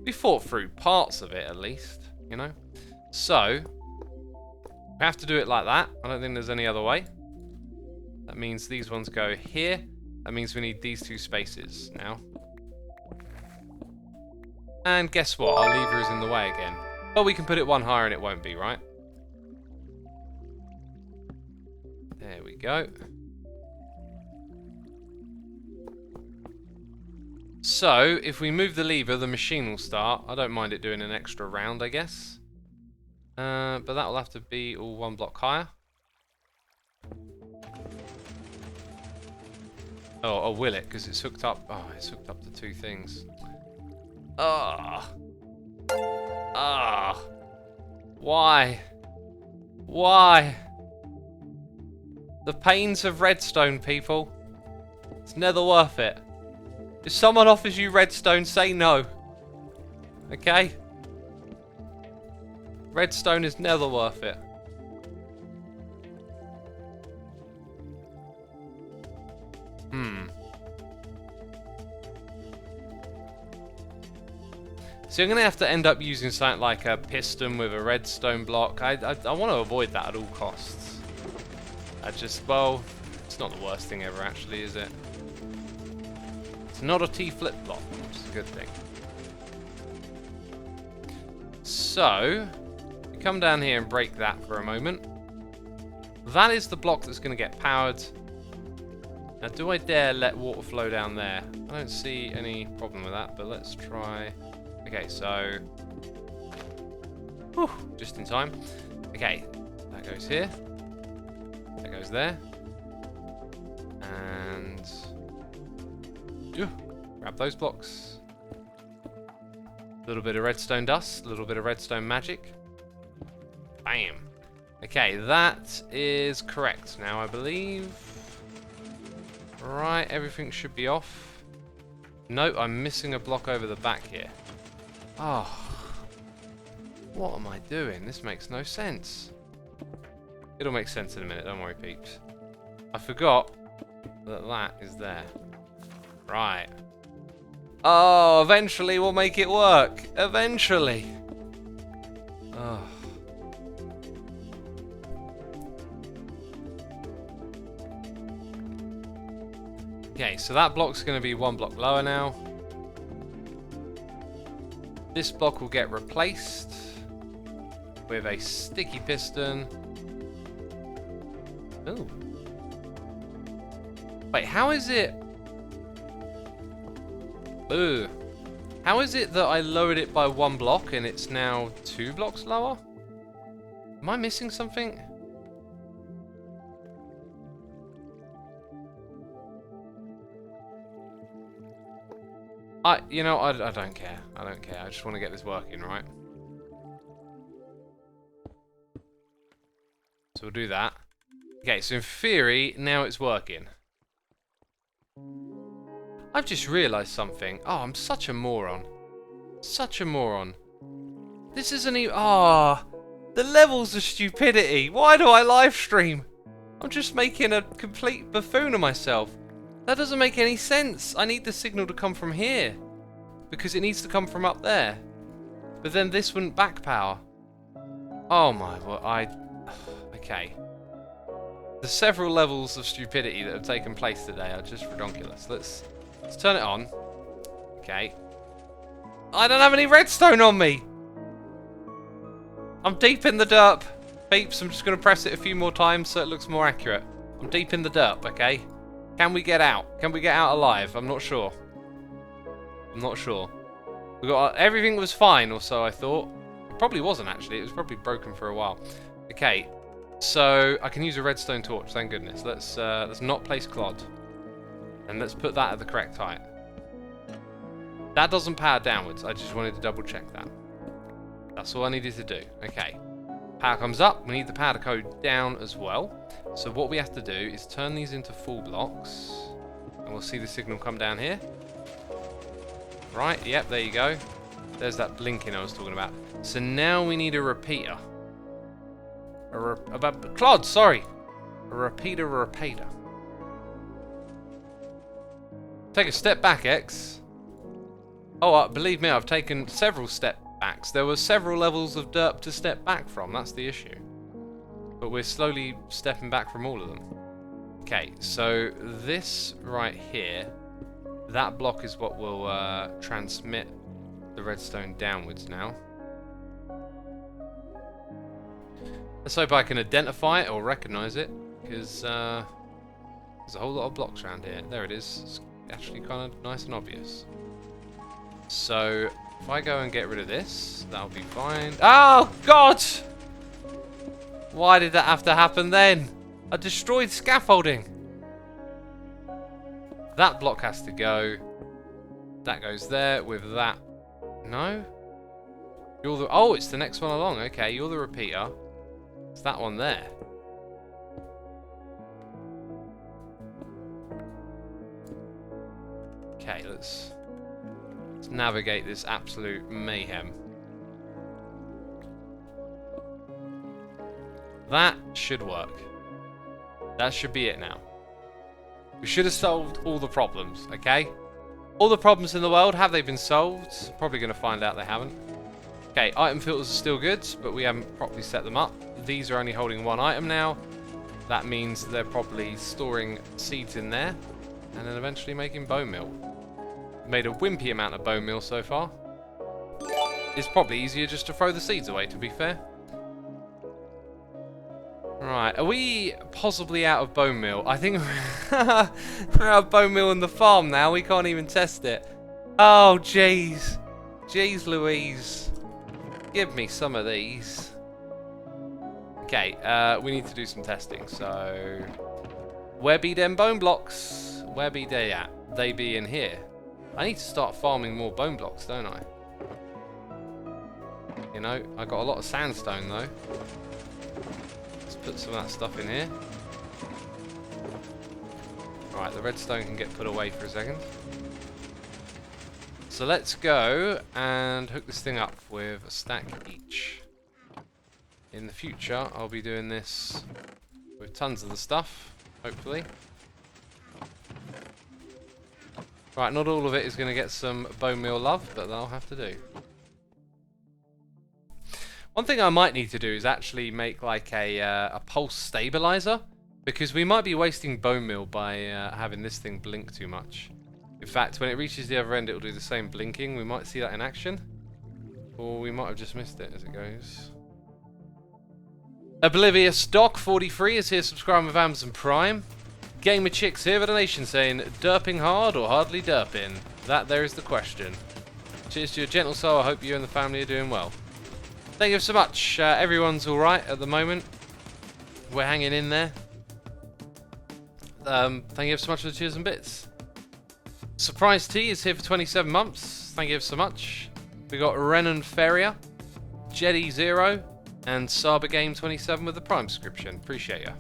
We thought through parts of it, at least, you know? So, we have to do it like that. I don't think there's any other way. That means these ones go here. That means we need these 2 spaces now. And guess what? Our lever is in the way again. But we can put it 1 higher and it won't be, right? There we go. So, if we move the lever, the machine will start. I don't mind it doing an extra round, I guess. But that will have to be all 1 block higher. Oh, will it? Because it's hooked up. Oh, it's hooked up to 2 things. Why? Why? The pains of redstone, people. It's never worth it. If someone offers you redstone, say no. Okay? Redstone is never worth it. So I'm going to have to end up using something like a piston with a redstone block. I want to avoid that at all costs. Well, it's not the worst thing ever actually, is it? It's not a T-flip block, which is a good thing. So, we come down here and break that for a moment. That is the block that's going to get powered. Now, do I dare let water flow down there? I don't see any problem with that, but let's try... Okay, so... Whew, just in time. Okay, that goes here. That goes there. And... grab those blocks. A little bit of redstone dust, a little bit of redstone magic. Bam. Okay, that is correct now, I believe. Right, everything should be off. No, I'm missing a block over the back here. Oh, what am I doing? This makes no sense. It'll make sense in a minute, don't worry, peeps. I forgot that that is there. Right. Oh, eventually we'll make it work. Eventually. Oh. Okay, so that block's going to be 1 block lower now. This block will get replaced with a sticky piston. Ooh. Wait, how is it? Ooh. How is it that I lowered it by 1 block and it's now 2 blocks lower? Am I missing something? I don't care. I don't care. I just want to get this working, right? So we'll do that. Okay, so in theory, now it's working. I've just realised something. Oh, I'm such a moron. Such a moron. This isn't even... Ah, the levels of stupidity. Why do I live stream? I'm just making a complete buffoon of myself. That doesn't make any sense. I need the signal to come from here. Because it needs to come from up there. But then this wouldn't back power. Oh my, well, okay. The several levels of stupidity that have taken place today are just ridiculous. Let's turn it on. Okay. I don't have any redstone on me! I'm deep in the derp. Beeps, I'm just going to press it a few more times so it looks more accurate. I'm deep in the derp, okay? Can we get out? Can we get out alive? I'm not sure. I'm not sure. We got everything was fine, or so I thought. It probably wasn't actually. It was probably broken for a while. Okay, so I can use a redstone torch. Thank goodness. Let's not place clod, and let's put that at the correct height. That doesn't power downwards. I just wanted to double check that. That's all I needed to do. Okay. Power comes up. We need the power to go down as well. So what we have to do is turn these into full blocks, and we'll see the signal come down here. Right, yep, there you go. There's that blinking I was talking about. So now we need a repeater. Clod, sorry. A repeater. Take a step back, X. Oh, believe me, I've taken several step backs. There were several levels of derp to step back from. That's the issue. But we're slowly stepping back from all of them. Okay, so this right here, that block is what will transmit the redstone downwards now. Let's hope I can identify it or recognize it, because there's a whole lot of blocks around here. There it is. It's actually kind of nice and obvious. So if I go and get rid of this, that'll be fine. Oh God! Why did that have to happen then? I destroyed scaffolding. That block has to go. That goes there with that. No? You're the... Oh, it's the next one along. Okay, you're the repeater. It's that one there. Okay, let's navigate this absolute mayhem. That should work. That should be it now. We should have solved all the problems, okay? All the problems in the world, have they been solved? Probably going to find out they haven't. Okay, item filters are still good, but we haven't properly set them up. These are only holding one item now. That means they're probably storing seeds in there, and then eventually making bone meal. Made a wimpy amount of bone meal so far. It's probably easier just to throw the seeds away, to be fair. Right, are we possibly out of bone meal? I think we're out of bone meal in the farm now. We can't even test it. Oh, jeez. Jeez Louise. Give me some of these. Okay, we need to do some testing. So, where be them bone blocks? Where be they at? They be in here. I need to start farming more bone blocks, don't I? You know, I got a lot of sandstone though. Let's put some of that stuff in here. Right, the redstone can get put away for a second. So let's go and hook this thing up with a stack each. In the future, I'll be doing this with tons of the stuff, hopefully. Right, not all of it is going to get some bone meal love, but that'll have to do. One thing I might need to do is actually make like a pulse stabilizer, because we might be wasting bone meal by having this thing blink too much. In fact, when it reaches the other end, it'll do the same blinking. We might see that in action, or we might have just missed it as it goes. Oblivious Doc 43 is here subscribing with Amazon Prime. Gamer Chicks here with a nation saying, derping hard or hardly derping? That there is the question. Cheers to your gentle soul. I hope you and the family are doing well. Thank you so much. Everyone's alright at the moment. We're hanging in there. Thank you so much for the cheers and bits. Surprise T is here for 27 months. Thank you so much. We got Renan Ferrier, Jedi 0, and Saba Game 27 with the Prime subscription. Appreciate ya.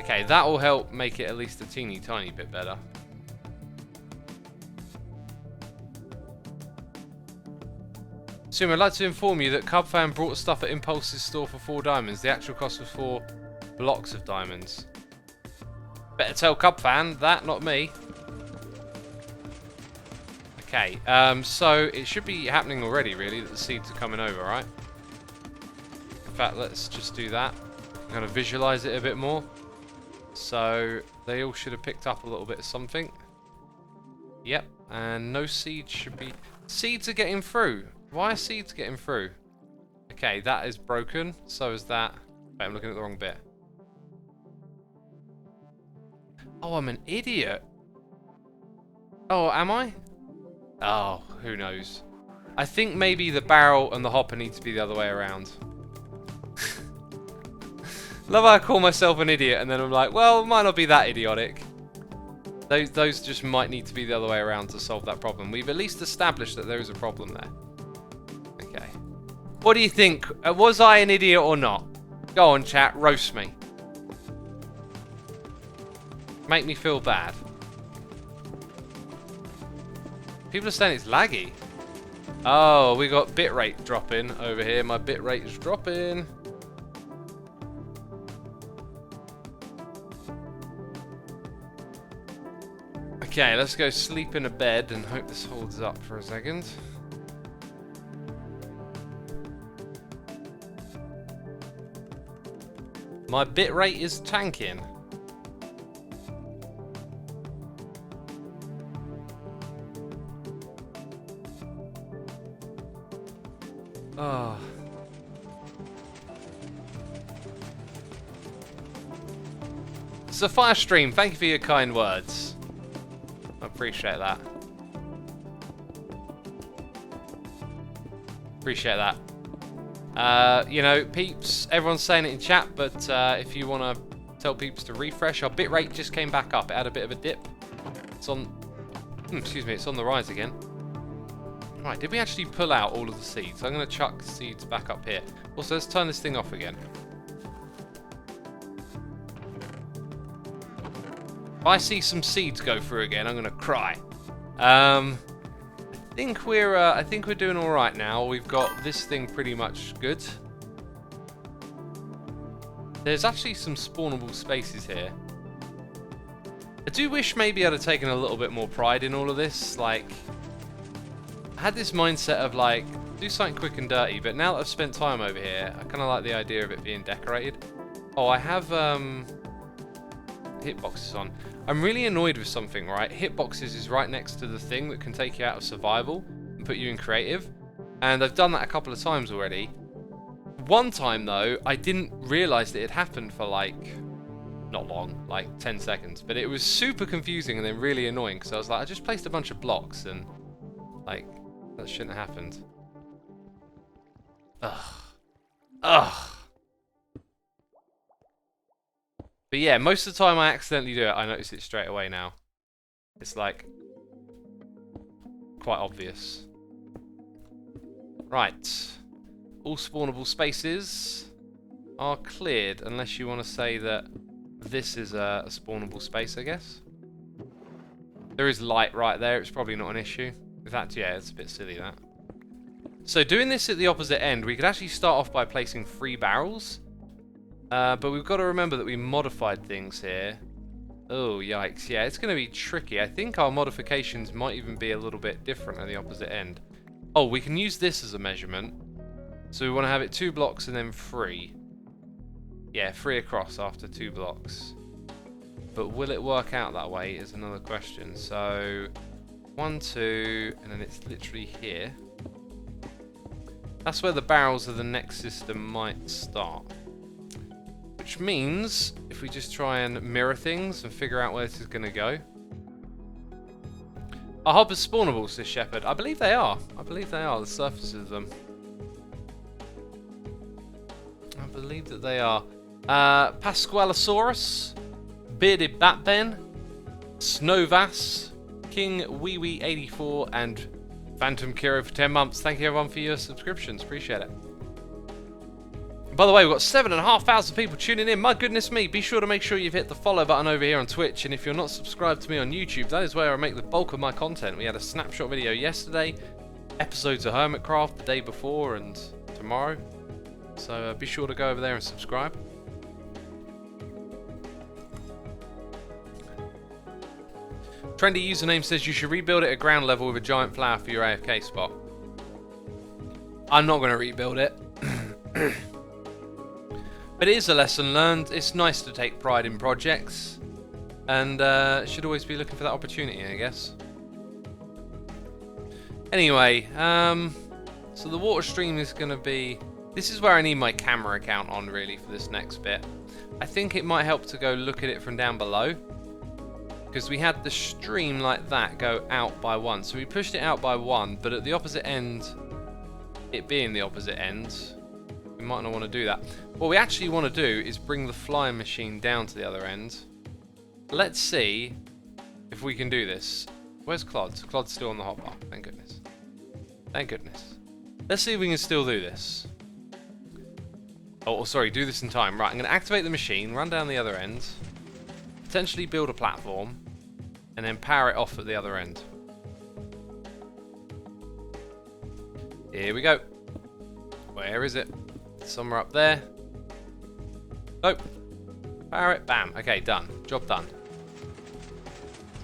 Okay, that will help make it at least a teeny tiny bit better. Soon, I'd like to inform you that Cubfan brought stuff at Impulse's store for 4 diamonds. The actual cost was 4 blocks of diamonds. Better tell Cubfan that, not me. Okay, so it should be happening already, really, that the seeds are coming over, right? In fact, let's just do that. Kind of visualize it a bit more. So they all should have picked up a little bit of something. Yep, and no seeds should be... Seeds are getting through. Why are seeds getting through? Okay, that is broken. So is that. Wait, I'm looking at the wrong bit. Oh, I'm an idiot. Oh, am I? Oh, who knows. I think maybe the barrel and the hopper need to be the other way around. Love how I call myself an idiot and then I'm like, well, it might not be that idiotic. Those just might need to be the other way around to solve that problem. We've at least established that there is a problem there. Okay. What do you think? Was I an idiot or not? Go on, chat. Roast me. Make me feel bad. People are saying it's laggy. Oh, we got bitrate dropping over here. My bitrate is dropping. Okay, let's go sleep in a bed and hope this holds up for a second. My bitrate is tanking. Oh. Sapphire Stream, thank you for your kind words. I appreciate that. Appreciate that. You know, peeps, everyone's saying it in chat, but if you want to tell peeps to refresh, our bitrate just came back up. It had a bit of a dip. It's on... excuse me, it's on the rise again. Right, did we actually pull out all of the seeds? I'm going to chuck seeds back up here. Also, let's turn this thing off again. If I see some seeds go through again, I'm going to cry. I think we're doing all right now. We've got this thing pretty much good. There's actually some spawnable spaces here. I do wish maybe I'd have taken a little bit more pride in all of this. Like, I had this mindset of like, do something quick and dirty, but now that I've spent time over here, I kind of like the idea of it being decorated. Oh, I have hitboxes on. I'm really annoyed with something, right? Hitboxes is right next to the thing that can take you out of survival and put you in creative. And I've done that a couple of times already. One time though, I didn't realise that it happened for like, not long, like 10 seconds. But it was super confusing and then really annoying because I was like, I just placed a bunch of blocks and like, that shouldn't have happened. Ugh. Ugh. But yeah, most of the time I accidentally do it, I notice it straight away now. It's like, quite obvious. Right. All spawnable spaces are cleared, unless you want to say that this is a spawnable space, I guess. There is light right there, it's probably not an issue. In fact, yeah, it's a bit silly that. So doing this at the opposite end, we could actually start off by placing 3 barrels. But we've got to remember that we modified things here. Oh, yikes. Yeah, it's going to be tricky. I think our modifications might even be a little bit different at the opposite end. Oh, we can use this as a measurement. So we want to have it 2 blocks and then 3. Yeah, 3 across after 2 blocks. But will it work out that way is another question. So 1, 2, and then it's literally here. That's where the barrels of the next system might start. Which means, if we just try and mirror things and figure out where this is going to go. Are hoppers spawnable, says Shepherd? I believe they are. I believe they are, the surfaces of them. I believe that they are. Pasqualosaurus, Bearded Batben, Snowvass, King Wee84, and Phantom Kiro for 10 months. Thank you everyone for your subscriptions. Appreciate it. By the way, we've got 7,500 people tuning in. My goodness me. Be sure to make sure you've hit the follow button over here on Twitch. And if you're not subscribed to me on YouTube, that is where I make the bulk of my content. We had a snapshot video yesterday, episodes of Hermitcraft the day before and tomorrow. So be sure to go over there and subscribe. Trendy username says you should rebuild it at ground level with a giant flower for your AFK spot. I'm not going to rebuild it. But it is a lesson learned. It's nice to take pride in projects. And should always be looking for that opportunity, I guess. Anyway, so the water stream is going to be... This is where I need my camera account on, really, for this next bit. I think it might help to go look at it from down below. Because we had the stream like that go out by 1. So we pushed it out by 1, but at the opposite end, it being the opposite end, we might not want to do that. What we actually want to do is bring the flying machine down to the other end. Let's see if we can do this. Where's Clod? Clod's still on the hotbar. Thank goodness. Thank goodness. Let's see if we can still do this. Oh, sorry, do this in time. Right, I'm going to activate the machine, run down the other end, potentially build a platform, and then power it off at the other end. Here we go. Where is it? Somewhere up there. Nope. Power it. Bam. Okay, done. Job done.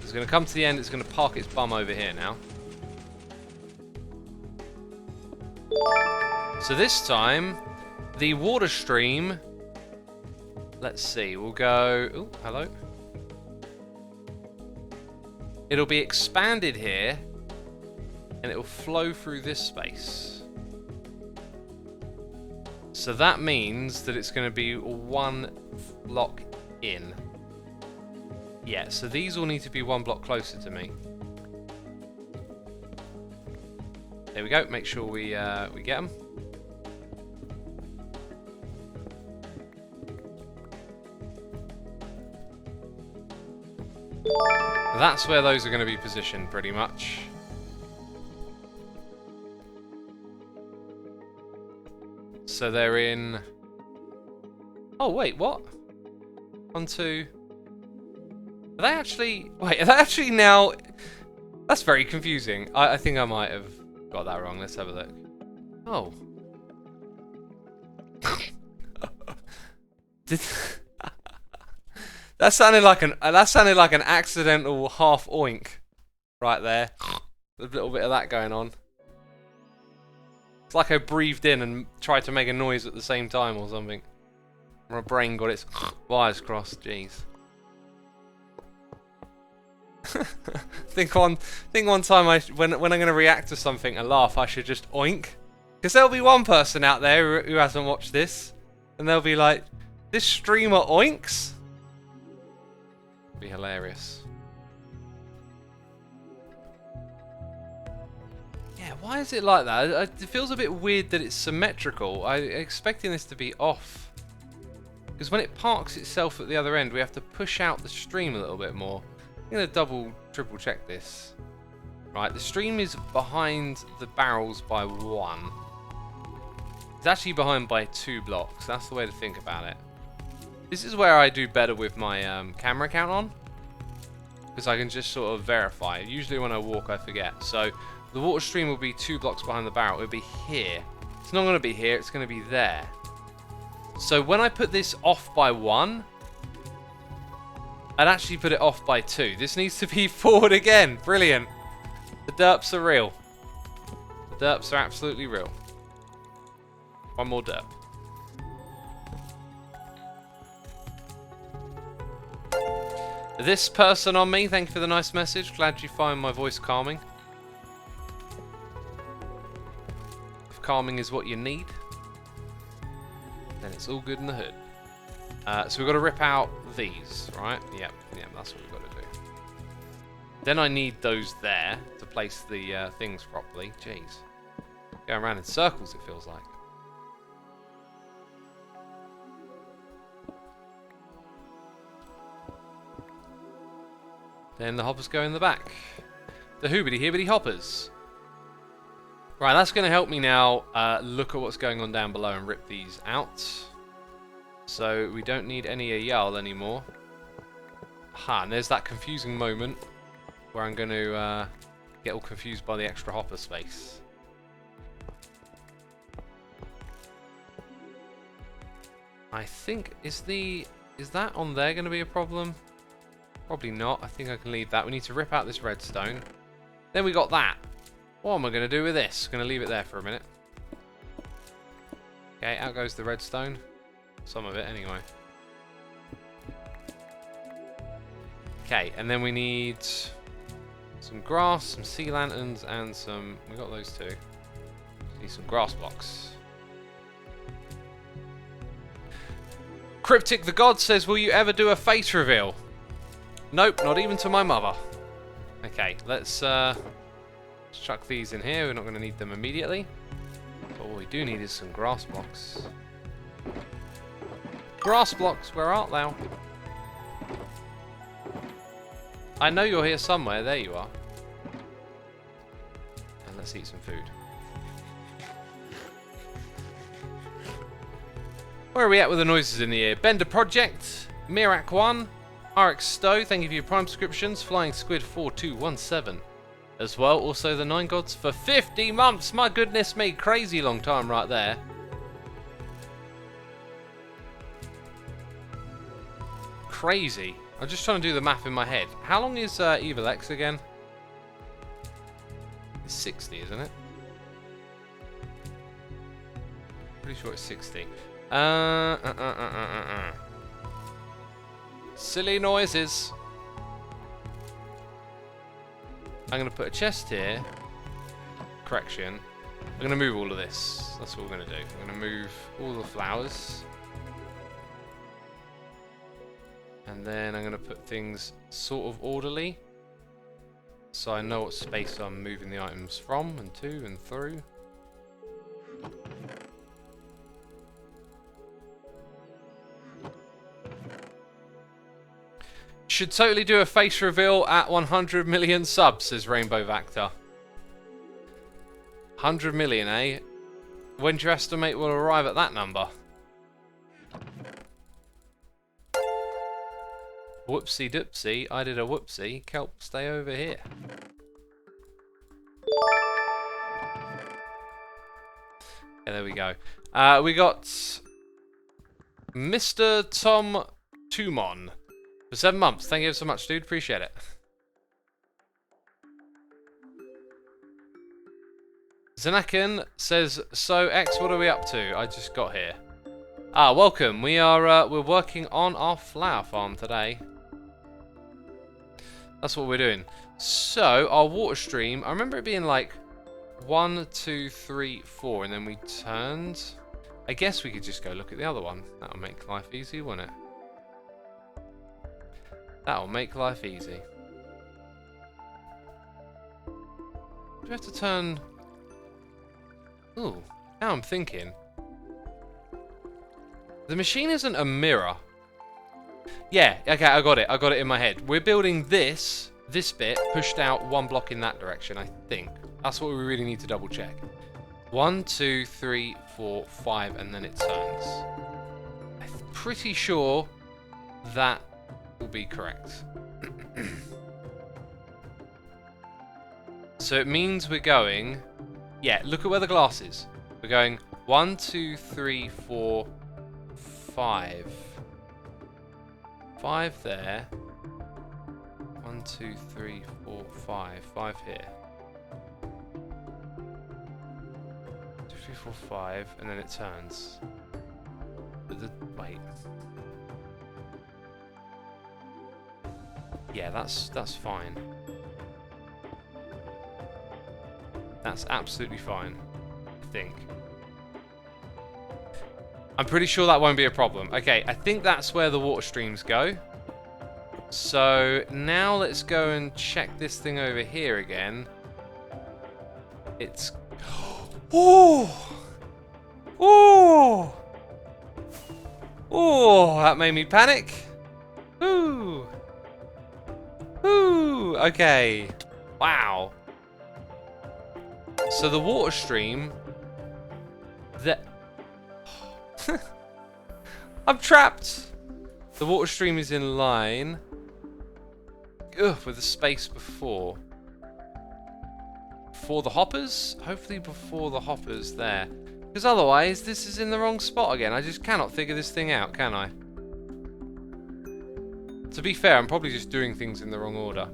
It's going to come to the end. It's going to park its bum over here now. So this time, the water stream... Let's see. We'll go... Oh, hello. It'll be expanded here, and it'll flow through this space. So that means that it's going to be 1 block in. Yeah, so these all need to be 1 block closer to me. There we go. Make sure we get them. That's where those are going to be positioned, pretty much. So they're in... Oh, wait, what? 1, 2... Are they actually... Wait, are they actually now... That's very confusing. I think I might have got that wrong. Let's have a look. Oh. That sounded like an accidental half oink right there. A little bit of that going on. It's like I breathed in and tried to make a noise at the same time or something. My brain got its wires crossed. Jeez. think one time when I'm going to react to something and laugh, I should just oink, because there'll be one person out there who hasn't watched this, and they'll be like, "This streamer oinks." Be hilarious. Yeah, why is it like that? It feels a bit weird that it's symmetrical. I'm expecting this to be off. Because when it parks itself at the other end, we have to push out the stream a little bit more. I'm going to triple check this. Right, the stream is behind the barrels by 1. It's actually behind by 2 blocks. That's the way to think about it. This is where I do better with my camera count on, because I can just sort of verify. Usually when I walk I forget. So the water stream will be 2 blocks behind the barrel. It'll be here. It's not going to be here, it's going to be there. So when I put this off by 1, I'd actually put it off by 2. This needs to be forward again. Brilliant. The derps are real. The derps are absolutely real. One more derp. This person on me, thank you for the nice message. Glad you find my voice calming. If calming is what you need, then it's all good in the hood. So we've got to rip out these, right? Yep, that's what we've got to do. Then I need those there to place the things properly. Jeez. Going around in circles, it feels like. Then the hoppers go in the back. The hoobity hibbity hoppers. Right, that's going to help me now look at what's going on down below and rip these out. So we don't need any Yarl anymore. Ha, and there's that confusing moment where I'm going to get all confused by the extra hopper space. I think, is that on there going to be a problem? Probably not. I think I can leave that. We need to rip out this redstone. Then we got that. What am I going to do with this? Going to leave it there for a minute. Okay, out goes the redstone. Some of it, anyway. Okay, and then we need some grass, some sea lanterns, and some... We got those two. Need some grass blocks. Cryptic the God says, will you ever do a face reveal? Nope, not even to my mother. Okay, let's chuck these in here. We're not going to need them immediately. But what we do need is some grass blocks. Grass blocks, where art thou? I know you're here somewhere. There you are. And let's eat some food. Where are we at with the noises in the ear? Bender Project, Mirak1, RX Stowe, thank you for your Prime subscriptions. Flying Squid 4217 as well. Also the 9 Gods for 50 months. My goodness me, crazy long time right there. Crazy. I'm just trying to do the math in my head. How long is Evil X again? It's 60, isn't it? Pretty sure it's 60. Silly noises. I'm going to put a chest here. Correction. I'm going to move all of this. That's what we're going to do. I'm going to move all the flowers. And then I'm going to put things sort of orderly. So I know what space I'm moving the items from and to and through. Should totally do a face reveal at 100 million subs, says Rainbow Vactor. 100 million, eh? When do you estimate we'll arrive at that number? Whoopsie doopsie, I did a whoopsie. Kelp, stay over here. Yeah, there we go. We got Mr. Tom Tumon for 7 months. Thank you so much, dude. Appreciate it. Zanakin says, so X, what are we up to? I just got here. Ah, welcome. We're working on our flower farm today. That's what we're doing. So our water stream, I remember it being like 1, 2, 3, 4, and then we turned. I guess we could just go look at the other one. That'll make life easy, won't it? That'll make life easy. Do we have to turn? Ooh, now I'm thinking. The machine isn't a mirror. Yeah, okay, I got it in my head. We're building this bit pushed out 1 block in that direction, I think. That's what we really need to double check. 1, 2, 3, 4, 5, and then it turns. I'm pretty sure that will be correct. So it means we're going... Yeah, look at where the glass is. We're going 1, 2, 3, 4, 5. 5 there. 1, 2, 3, 4, 5. 5 here. 2, 3, 4, 5, and then it turns. Wait. Yeah, that's fine. That's absolutely fine, I think. I'm pretty sure that won't be a problem. Okay, I think that's where the water streams go. So now let's go and check this thing over here again. It's... Oh! Oh! Oh, that made me panic. Ooh. Ooh, okay. Wow. So the water stream... I'm trapped! The water stream is in line. With the space before. Before the hoppers? Hopefully before the hoppers there. Because otherwise, this is in the wrong spot again. I just cannot figure this thing out, can I? To be fair, I'm probably just doing things in the wrong order.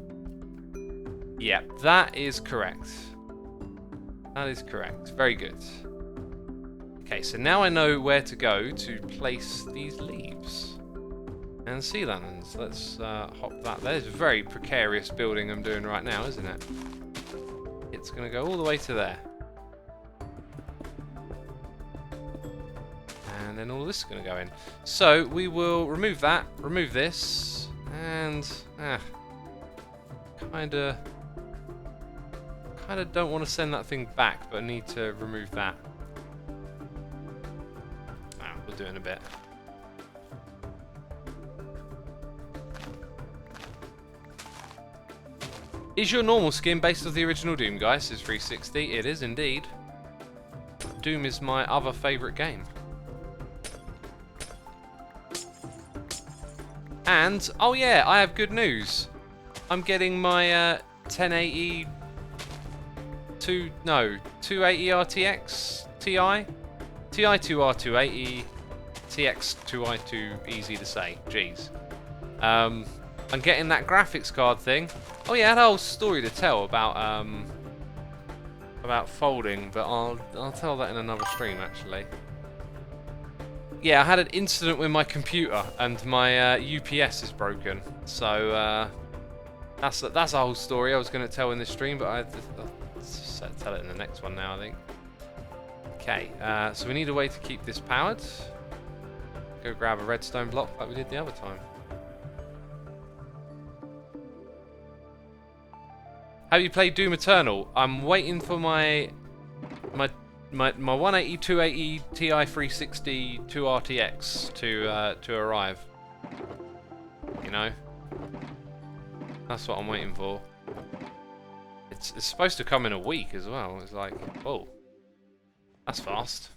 Yep, that is correct. That is correct. Very good. Okay, so now I know where to go to place these leaves. And sea lanterns. Let's hop that. That is a very precarious building I'm doing right now, isn't it? It's going to go all the way to there. And then all this is going to go in. So we will remove that, remove this, and kind of don't want to send that thing back, but I need to remove that. We'll do it in a bit. Is your normal skin based off the original Doom, guys? Says 360. It is indeed. Doom is my other favourite game. And, oh yeah, I have good news. I'm getting my 1080... 280 RTX Ti? Ti2R280, TX2i2, easy to say. Jeez. I'm getting that graphics card thing. Oh yeah, I had a whole story to tell about folding, but I'll tell that in another stream actually. Yeah, I had an incident with my computer and my UPS is broken. So that's a whole story I was going to tell in this stream, but I'll tell it in the next one now, I think. Okay, so we need a way to keep this powered. Go grab a redstone block like we did the other time. Have you played Doom Eternal? I'm waiting for my 180, 280 Ti 360 2RTX to arrive. You know, that's what I'm waiting for. It's supposed to come in a week as well. It's like, oh, that's fast.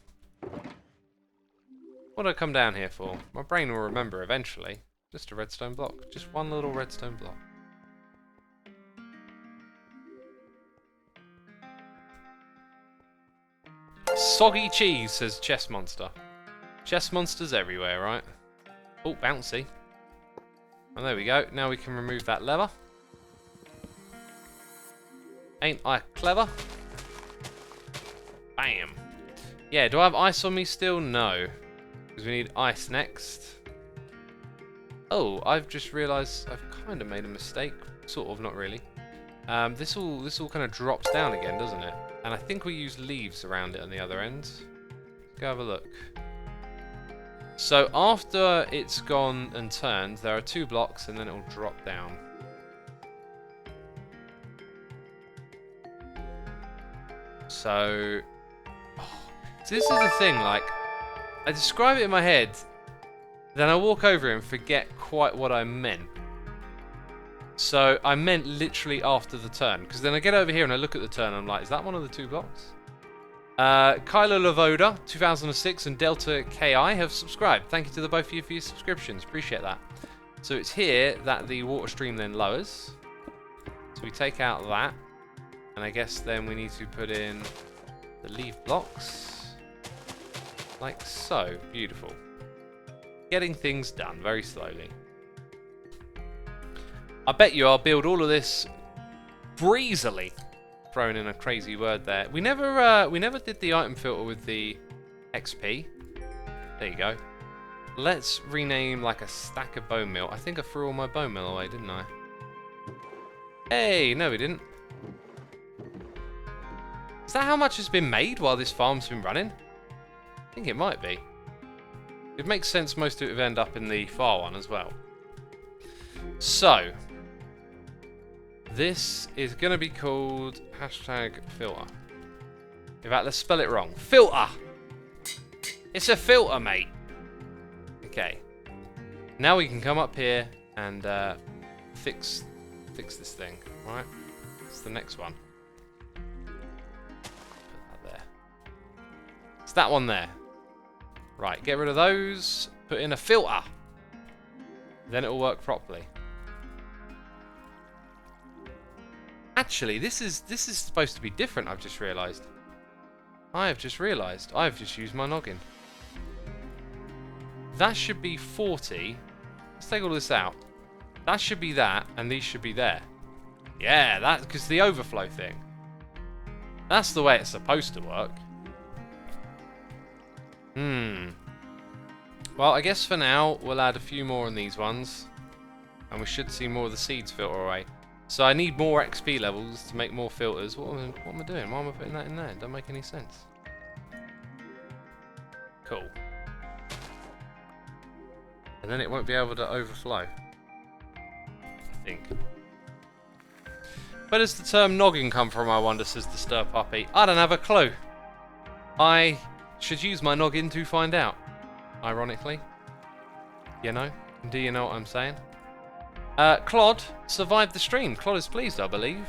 What did I come down here for? My brain will remember eventually. Just a redstone block. Just one little redstone block. Soggy cheese, says Chess Monster. Chess monsters everywhere, right? Oh, bouncy. And there we go. Now we can remove that lever. Ain't I clever? Bam. Yeah, do I have ice on me still? No. Because we need ice next. Oh, I've just realised I've kind of made a mistake. Sort of, not really. This all kind of drops down again, doesn't it? And I think we use leaves around it on the other end. Go have a look. So after it's gone and turned, there are 2 blocks and then it will drop down. So this is the thing, like, I describe it in my head, then I walk over and forget quite what I meant. So I meant literally after the turn, because then I get over here and I look at the turn and I'm like, is that one of the 2 blocks? Kylo Lavoda, 2006, and Delta KI have subscribed. Thank you to the both of you for your subscriptions. Appreciate that. So it's here that the water stream then lowers. So we take out that. And I guess then we need to put in the leaf blocks. Like so. Beautiful. Getting things done very slowly. I bet you I'll build all of this breezily. Throwing in a crazy word there. We never did the item filter with the XP. There you go. Let's rename like a stack of bone meal. I think I threw all my bone meal away, didn't I? Hey, no we didn't. Is that how much has been made while this farm's been running? I think it might be. It makes sense most of it would end up in the far one as well. So, this is going to be called #filter. In fact, let's spell it wrong. Filter! It's a filter, mate. Okay. Now we can come up here and fix this thing. Right? It's the next one. It's that one there. Right, get rid of those. Put in a filter. Then it'll work properly. Actually, this is supposed to be different, I've just realised. I've just used my noggin. That should be 40. Let's take all this out. That should be that, and these should be there. Yeah, that's because the overflow thing. That's the way it's supposed to work. Well, I guess for now, we'll add a few more on these ones. And we should see more of the seeds filter away. So I need more XP levels to make more filters. What am I doing? Why am I putting that in there? It doesn't make any sense. Cool. And then it won't be able to overflow. I think. Where does the term noggin come from, I wonder, says the Stir Puppy. I don't have a clue. I should use my noggin to find out. Ironically. You know? Do you know what I'm saying? Clod survived the stream. Clod is pleased, I believe.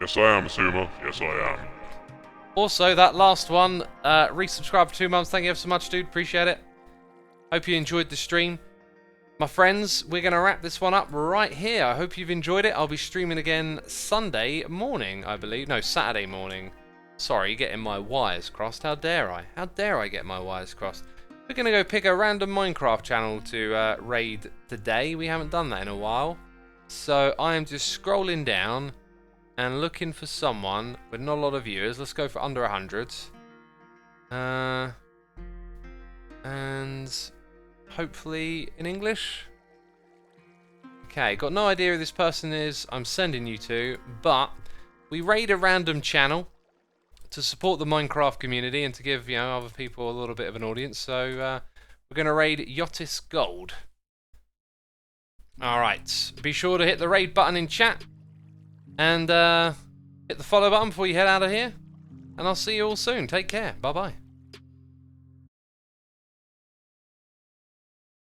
Yes, I am, Asuma. Yes, I am. Also, that last one, resubscribe for 2 months. Thank you ever so much, dude. Appreciate it. Hope you enjoyed the stream. My friends, we're going to wrap this one up right here. I hope you've enjoyed it. I'll be streaming again Sunday morning, I believe. No, Saturday morning. Sorry, getting my wires crossed. How dare I? How dare I get my wires crossed? We're going to go pick a random Minecraft channel to raid today. We haven't done that in a while. So I am just scrolling down and looking for someone with not a lot of viewers. Let's go for under 100. And hopefully in English. Okay, got no idea who this person is I'm sending you to, but we raid a random channel to support the Minecraft community and to give, you know, other people a little bit of an audience. So we're going to raid Yotis Gold. Alright, be sure to hit the raid button in chat and hit the follow button before you head out of here. And I'll see you all soon. Take care. Bye-bye.